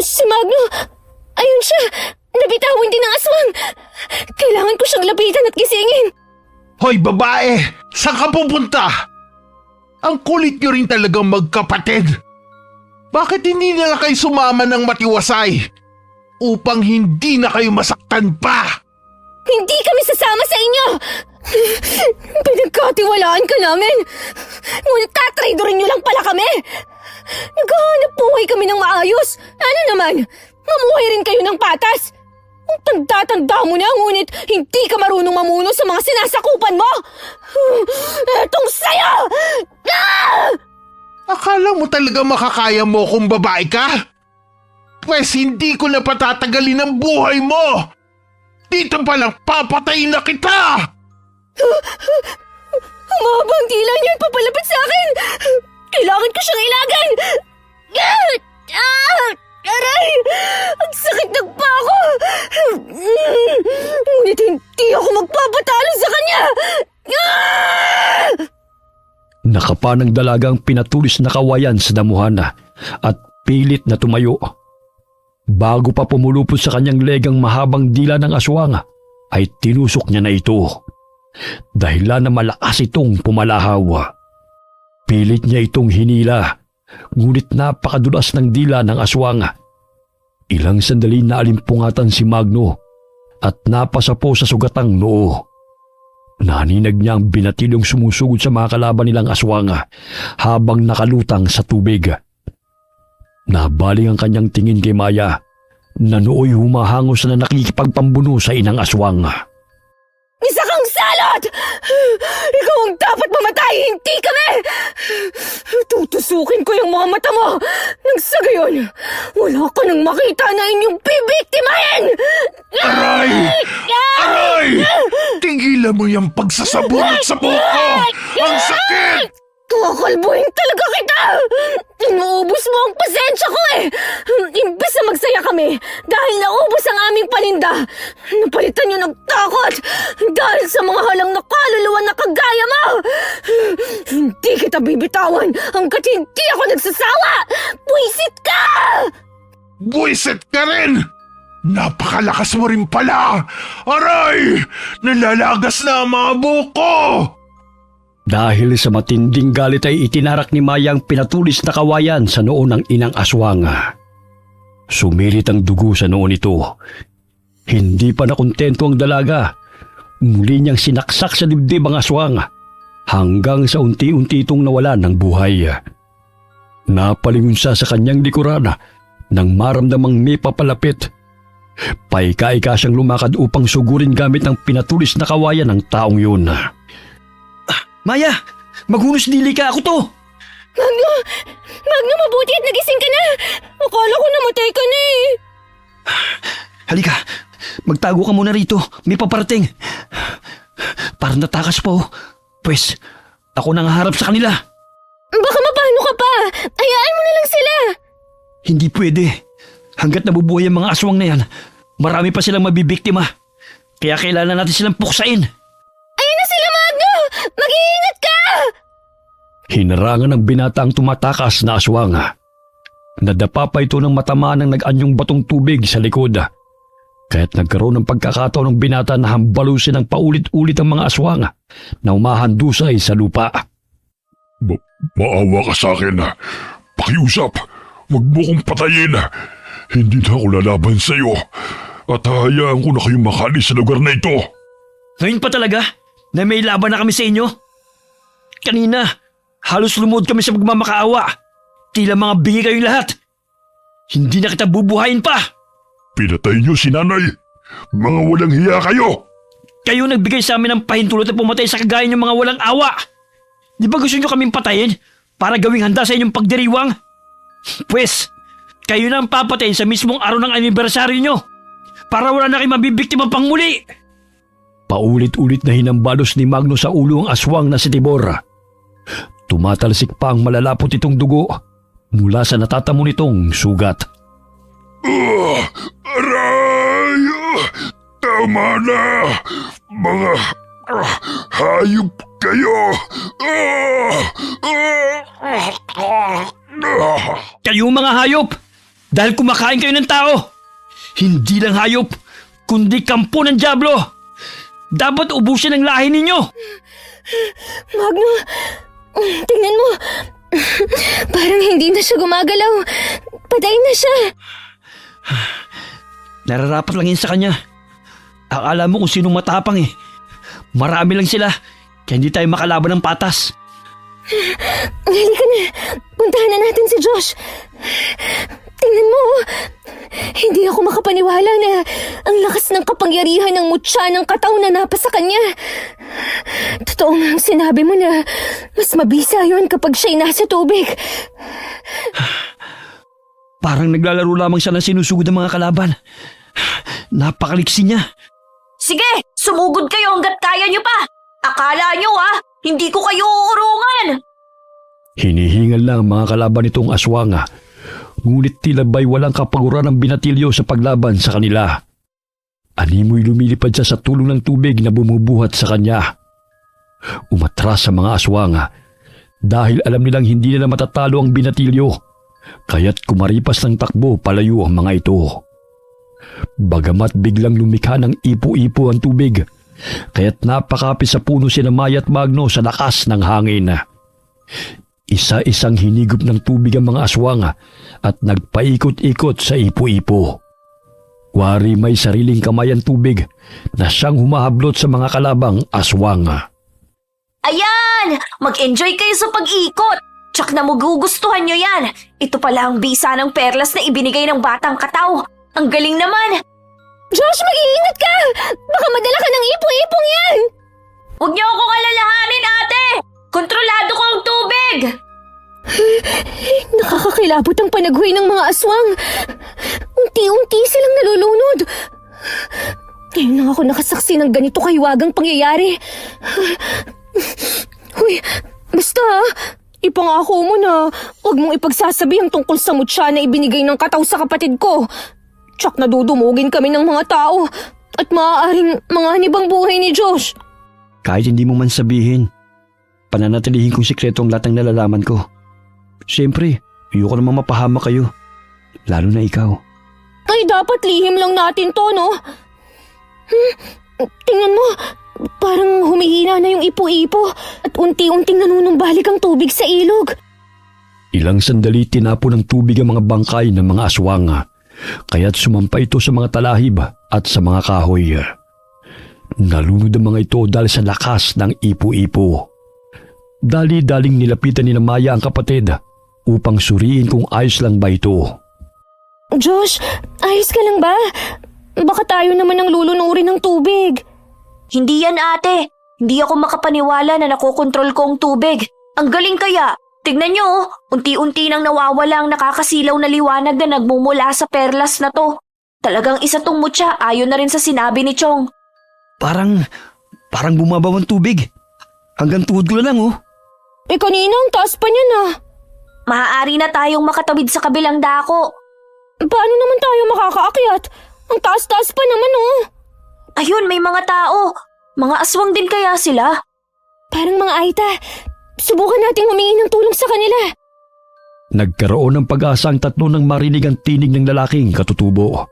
Si Magno, ayun siya, nabitawan din ng aswang. Kailangan ko siyang lapitan at gisingin. Hoy babae! Saan ka pupunta? Ang kulit nyo rin talagang magkapatid. Bakit hindi na lang kayo sumama ng matiwasay? Upang hindi na kayo masaktan pa! Hindi kami sasama sa inyo! Pinagkatiwalaan ka namin! Ngunit tatraidorin niyo lang pala kami! Naghahanap buhay kami ng maayos! Ano naman? Mamuhay rin kayo ng patas! Ang tanda-tanda mo na, ngunit hindi ka marunong mamuno sa mga sinasakupan mo! Etong sayo! Ah! Akala mo talaga makakaya mo kung babae ka? Pwes hindi ko na patatagalin ang buhay mo! Dito pa lang papatayin na kita! Humabang tila niyan papalapit sa akin! Kailangan ko siyang ilagan! Aray! Ang sakit ng pako! Ngunit hindi ako magpapatalo sa kanya! Nakapa ng dalagang pinatulis na kawayan sa damuhan at pilit na tumayo. Bago pa pumulupot sa kanyang legang mahabang dila ng aswang, ay tinusok niya na ito. Dahilan na malakas itong pumalahaw. Pilit niya itong hinila, ngunit napakadulas ng dila ng aswang. Ilang sandali na alimpungatan si Magno at napasapo sa sugatang noo. Naninag niya ang binatilong sumusugod sa mga kalaban nilang aswang habang nakalutang sa tubig. Nabaling ang kanyang tingin kay Maya na nooy humahangos na nakikipagpambuno sa inang aswang. Isa kang salot! Ikaw ang dapat mamatay, hindi kami! Tutusukin ko yung mga mata mo! Nang sa gayon, wala ka nang makita na inyong bibiktimahin! Aray! Aray! Tigilan mo yung pagsasabunot sa buhok ko! Ang sakit! Kakalbuhin talaga kita! Inuubos mo ang pasensya ko eh! Imbes na magsaya kami dahil naubos ang aming paninda, napalitan niyo ng takot dahil sa mga halang na kaluluwa na kagaya mo! Hindi kita bibitawan hanggat hindi ako nagsasawa! Buisit ka! Buwisit ka rin! Napakalakas mo rin pala! Aray! Nalalagas na ang mga buhok ko! Dahil sa matinding galit ay itinarak ni Maya ang pinatulis na kawayan sa noo ng inang aswang. Sumirit ang dugo sa noo nito. Hindi pa nakontento ang dalaga. Muli niyang sinaksak sa dibdib ang aswang hanggang sa unti-unti itong nawalan ng buhay. Napalingon siya sa kanyang likuran nang maramdamang may papalapit. Paika-ika siyang lumakad upang sugurin gamit ang pinatulis na kawayan ng taong yun. Maya! Maghunos dili ka! Ako to! Magno, mabuti at nagising ka na! Akala ko namatay ka na eh! Halika! Magtago ka muna rito. May paparating. Parang natakas pa oh. Pwes, ako nang harap sa kanila. Baka mapano ka pa! Hayaan mo na lang sila! Hindi pwede. Hanggat nabubuhay ang mga aswang na yan, marami pa silang mabibiktima. Kaya kailangan natin silang puksain. Ayun na sila, Magno! Mag-iingat ka! Hinarangan ng binata ang tumatakas na aswang. Nadapa pa ito ng matamaan ng nag-anyong batong tubig sa likod. Kaya't nagkaroon ng pagkakataon ng binata na hambalusin ng paulit-ulit ang mga aswang na umahandusay sa lupa. Maawa ka sa akin. Pakiusap. Huwag mo kong patayin. Hindi na ako lalaban sa iyo. At hahayaan ko na kayong makalis sa lugar na ito. Ngayon pa talaga na may laban na kami sa inyo? Kanina, halos lumuhod kami sa pagmamakaawa. Tila mga bingi kayong lahat. Hindi na kita bubuhayin pa. Pinatay niyo si nanay. Mga walang hiya kayo. Kayo nagbigay sa amin ng pahintulot at pumatay sa kagaya ng mga walang awa. Di ba gusto nyo kaming patayin para gawing handa sa inyong pagdiriwang? Pwes, kayo na ang papatayin sa mismong araw ng anibersaryo nyo para wala na kayo mabibiktima pang muli. Paulit-ulit na hinambalos ni Magno sa ulo ang aswang na si Tibor. tumatalsik pa ang malalapot itong dugo mula sa natatamo nitong sugat. Aray! Tama na! Mga hayop kayo! Kayo mga hayop! Dahil kumakain kayo ng tao! Hindi lang hayop, kundi kampo ng dyablo! Dapat ubusin ang lahi ninyo! Magno, tingnan mo. Parang hindi na siya gumagalaw. Patay na siya. Nararapat lang yun sa kanya. Akala mo kung sinong matapang eh. Marami lang sila, kaya hindi tayo makalaban ng patas. Halika na. Puntahan na natin si Josh. Tingnan mo. Hindi ako makapaniwala na ang lakas ng kapangyarihan ng mutya ng kataw na napa sa kanya. Totoo nga ang sinabi mo na mas mabisa yun kapag siya'y nasa tubig. Parang naglalaro lamang siya na sinusugod ng mga kalaban. Napakaliksi niya. Sige, sumugod kayo hanggat kaya nyo pa. Akala nyo hindi ko kayo uurungan. Hinihingal na ang mga kalaban nitong aswang, ngunit tila ba'y walang kapaguran ang binatilyo sa paglaban sa kanila. Animoy lumilipad siya sa tulong ng tubig na bumubuhat sa kanya. Umatras sa mga aswang dahil alam nilang hindi nila matatalo ang binatilyo, kaya't kumaripas ng takbo palayo ang mga ito. Bagamat biglang lumikha ng ipo-ipo ang tubig, kaya't napakapit sa puno sina Maya at Magno sa lakas ng hangin. Isa-isang hinigop ng tubig ang mga aswang at nagpaikot-ikot sa ipo-ipo. Wari may sariling kamay ang tubig na siyang humahablot sa mga kalabang aswang. Ayan! Mag-enjoy kayo sa pag-ikot. Tsak na magugustuhan nyo yan. Ito pala ang bisa ng perlas na ibinigay ng batang kataw. Ang galing naman! Josh, mag-iingat ka! Baka madala ka ng ipo-ipong yan! Huwag niyo akong alalahanin, ate! Kontrolado ko ang tubig! Nakakakilabot ang panaghoy ng mga aswang. Unti-unti silang nalulunod. Ngayon lang ako nakasaksi ng ganito kahiwagang pangyayari. Huy, basta ipangako mo na huwag mong ipagsasabi ang tungkol sa mutya na ibinigay ng kataw sa kapatid ko. Tsak na dudumugin kami ng mga tao at maaaring manganib ang buhay ni Josh. Kahit hindi mo man sabihin, pananatilihin kong sikreto ang lahat ng nalalaman ko. Siyempre, ayoko namang mapahama kayo. Lalo na ikaw. Ay, dapat lihim lang natin to, no? Tingnan mo, parang humihina na yung ipo-ipo at unti-unting nanunumbalik ang tubig sa ilog. Ilang sandali tinapo ng tubig ang mga bangkay ng mga aswang, kaya't sumampa ito sa mga talahib at sa mga kahoy. Nalunod ang mga ito dahil sa lakas ng ipo-ipo. Dali-daling nilapitan ni Maya ang kapatid upang suriin kung ayos lang ba ito. Josh, ayos ka lang ba? Baka tayo naman ang lulunurin ng tubig. Hindi yan, ate. Hindi ako makapaniwala na nakokontrol ko ang tubig. Ang galing kaya. Tignan nyo, unti-unti nang nawawala ang nakakasilaw na liwanag na nagmumula sa perlas na to. Talagang isa tong mutya, ayon na rin sa sinabi ni Chong. Parang bumabaw ang tubig. Hanggang tuhod ko na lang, oh. Kanina ang taas pa niya na. Maaari na tayong makatawid sa kabilang dako. Paano naman tayo makakaakyat? Ang taas-taas pa naman, oh. Ayun, may mga tao. Mga aswang din kaya sila? Parang mga aita. Subukan nating humingi ng tulong sa kanila. Nagkaroon ng pag-asa ang tatlo nang marinig ang tinig ng lalaking katutubo.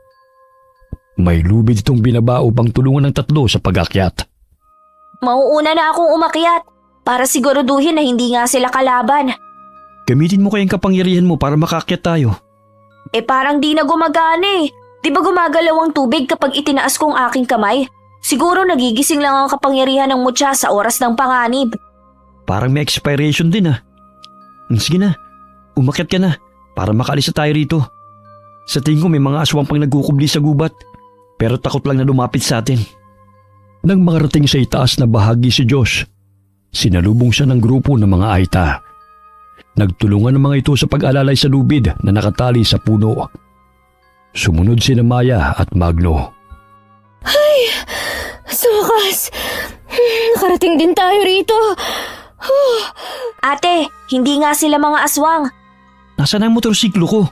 May lubid itong binaba upang tulungan ng tatlo sa pag-akyat. Mauuna na akong umakyat para siguraduhin na hindi nga sila kalaban. Gamitin mo kayang kapangyarihan mo para makaakyat tayo. Parang di na gumagana eh. Di ba gumagalaw ang tubig kapag itinaas ko ang aking kamay? Siguro nagigising lang ang kapangyarihan ng mutya sa oras ng panganib. Parang may expiration din, ah. Sige na, umakyat ka na para makaalis na tayo rito. Sa tingin ko may mga aswang pang nagkukubli sa gubat, pero takot lang na lumapit sa atin. Nang makarating sa itaas na bahagi si Josh, sinalubong siya ng grupo ng mga aita. Nagtulungan ang mga ito sa pag-alalay sa lubid na nakatali sa puno. Sumunod sina Maya at Magno. Ay, sa wakas, nakarating din tayo rito. Ate, hindi nga sila mga aswang. Nasaan ang motorsiklo ko?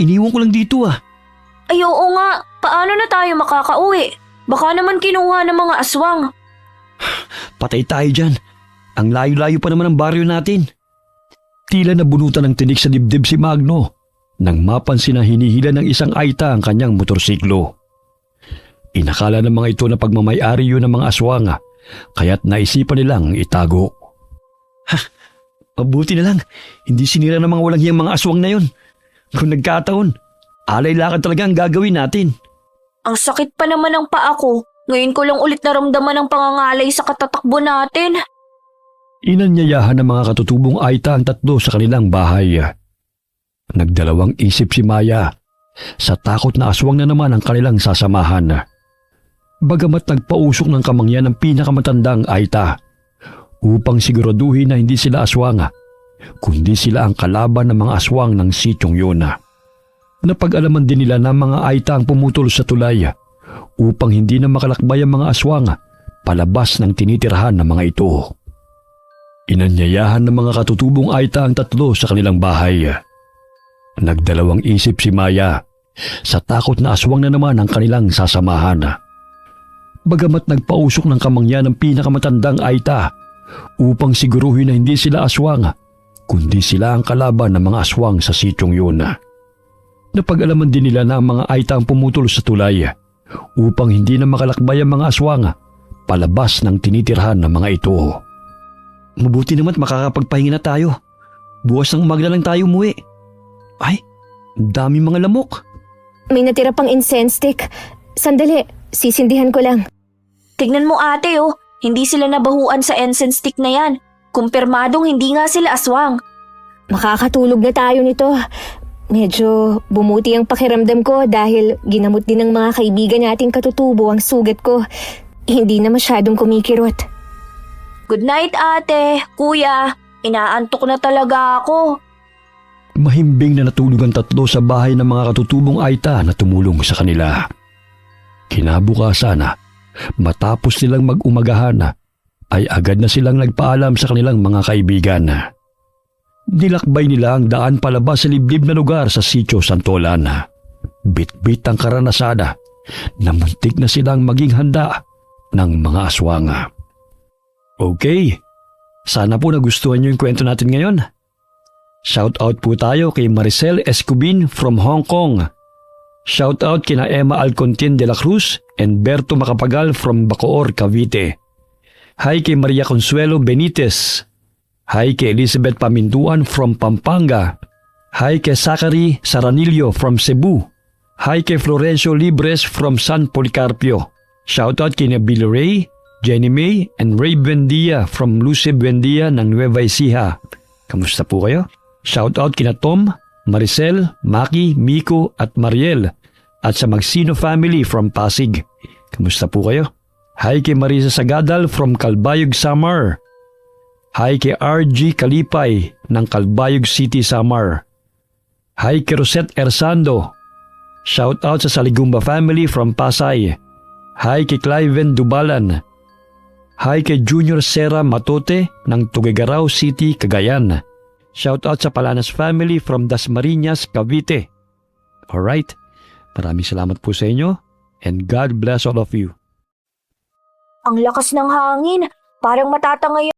Iniwan ko lang dito ah. Ay oo nga, paano na tayo makakauwi? Baka naman kinuha ng mga aswang. Patay tayo dyan. Ang layo-layo pa naman ang baryo natin. Tila nabunutan ng tinik sa dibdib si Magno nang mapansin na hinihila ng isang Aita ang kanyang motorsiklo. Inakala ng mga ito na pagmamayari yun ng mga aswang, kaya't naisipan nilang itago. Mabuti na lang, hindi sinira ng mga walang hiyang mga aswang na yun. Kung nagkataon, alay lakad talaga ang gagawin natin. Ang sakit pa naman ng paa ko. Ngayon ko lang ulit naramdaman ang pangangalay sa katatakbo natin. Inanyayahan ng mga katutubong Aita ang tatlo sa kanilang bahay. Nagdalawang isip si Maya. Sa takot na aswang na naman ang kanilang sasamahan. Bagamat nagpausok ng kamangyan ng pinakamatandang Aita upang siguraduhin na hindi sila aswang, kundi sila ang kalaban ng mga aswang ng sityong yun. Napag-alaman din nila na mga Aita ang pumutol sa tulay upang hindi na makalakbay ang mga aswang palabas ng tinitirahan ng mga ito. Inanyayahan ng mga katutubong Aita ang tatlo sa kanilang bahay. Nagdalawang isip si Maya sa takot na aswang na naman ang kanilang sasamahan. Bagamat nagpausok ng kamangyan ng pinakamatandang Aita upang siguruhin na hindi sila aswang, kundi sila ang kalaban ng mga aswang sa sityong yun. Napag-alaman din nila na ang mga Aita ang pumutol sa tulay upang hindi na makalakbay ang mga aswang palabas ng tinitirhan ng mga ito. Mabuti naman makakapagpahinga na tayo. Bukas ng umaga na lang tayo umuwi. Ay, dami mga lamok. May natira pang incense stick. Sandali, sisindihan ko lang. Tignan mo ate oh, hindi sila nabahuan sa incense stick na yan. Kumpirmadong hindi nga sila aswang. Makakatulog na tayo nito. Medyo bumuti ang pakiramdam ko dahil ginamot din ng mga kaibigan nating katutubo ang sugat ko. Hindi na masyadong kumikirot. Good night ate, kuya. Inaantok na talaga ako. Mahimbing na natulog ang tatlo sa bahay ng mga katutubong Aita na tumulong sa kanila. Kinabukasan, matapos nilang mag-umagahan, ay agad na silang nagpaalam sa kanilang mga kaibigan. Nilakbay nila ang daan palabas sa liblib na lugar sa Sitio Santolan. Bit-bit ang karanasan na muntik na silang maging handa ng mga aswang. Okay, sana po nagustuhan niyo yung kwento natin ngayon. Shout out po tayo kay Maricel Escobin from Hong Kong. Shout out kina Emma Alcontin de la Cruz and Berto Macapagal from Bacoor, Cavite. Hi kay Maria Consuelo Benitez. Hi kay Elizabeth Pamintuan from Pampanga. Hi kay Zachary Saranillo from Cebu. Hi kay Florencio Libres from San Policarpio. Shout out kina Billy Ray, Jenny May and Ray Buendia from Luce Buendia ng Nueva Ecija. Kamusta po kayo? Shout out kina Tom, Maricel, Maki, Miko at Mariel at sa Magsino family from Pasig. Kamusta po kayo? Hi kay Marisa Sagadal from Calbayog, Samar. Hi kay RG Kalipay ng Calbayog City, Samar. Hi kay Rosette Ersando. Shout out sa Saligumba family from Pasay. Hi kay Cliven Dubalan. Hi kay Junior Sera Matote ng Tuguegarao City, Cagayan. Shout out sa Palanas family from Dasmariñas, Cavite. Alright, maraming salamat po sa inyo and God bless all of you. Ang lakas ng hangin, parang matatangay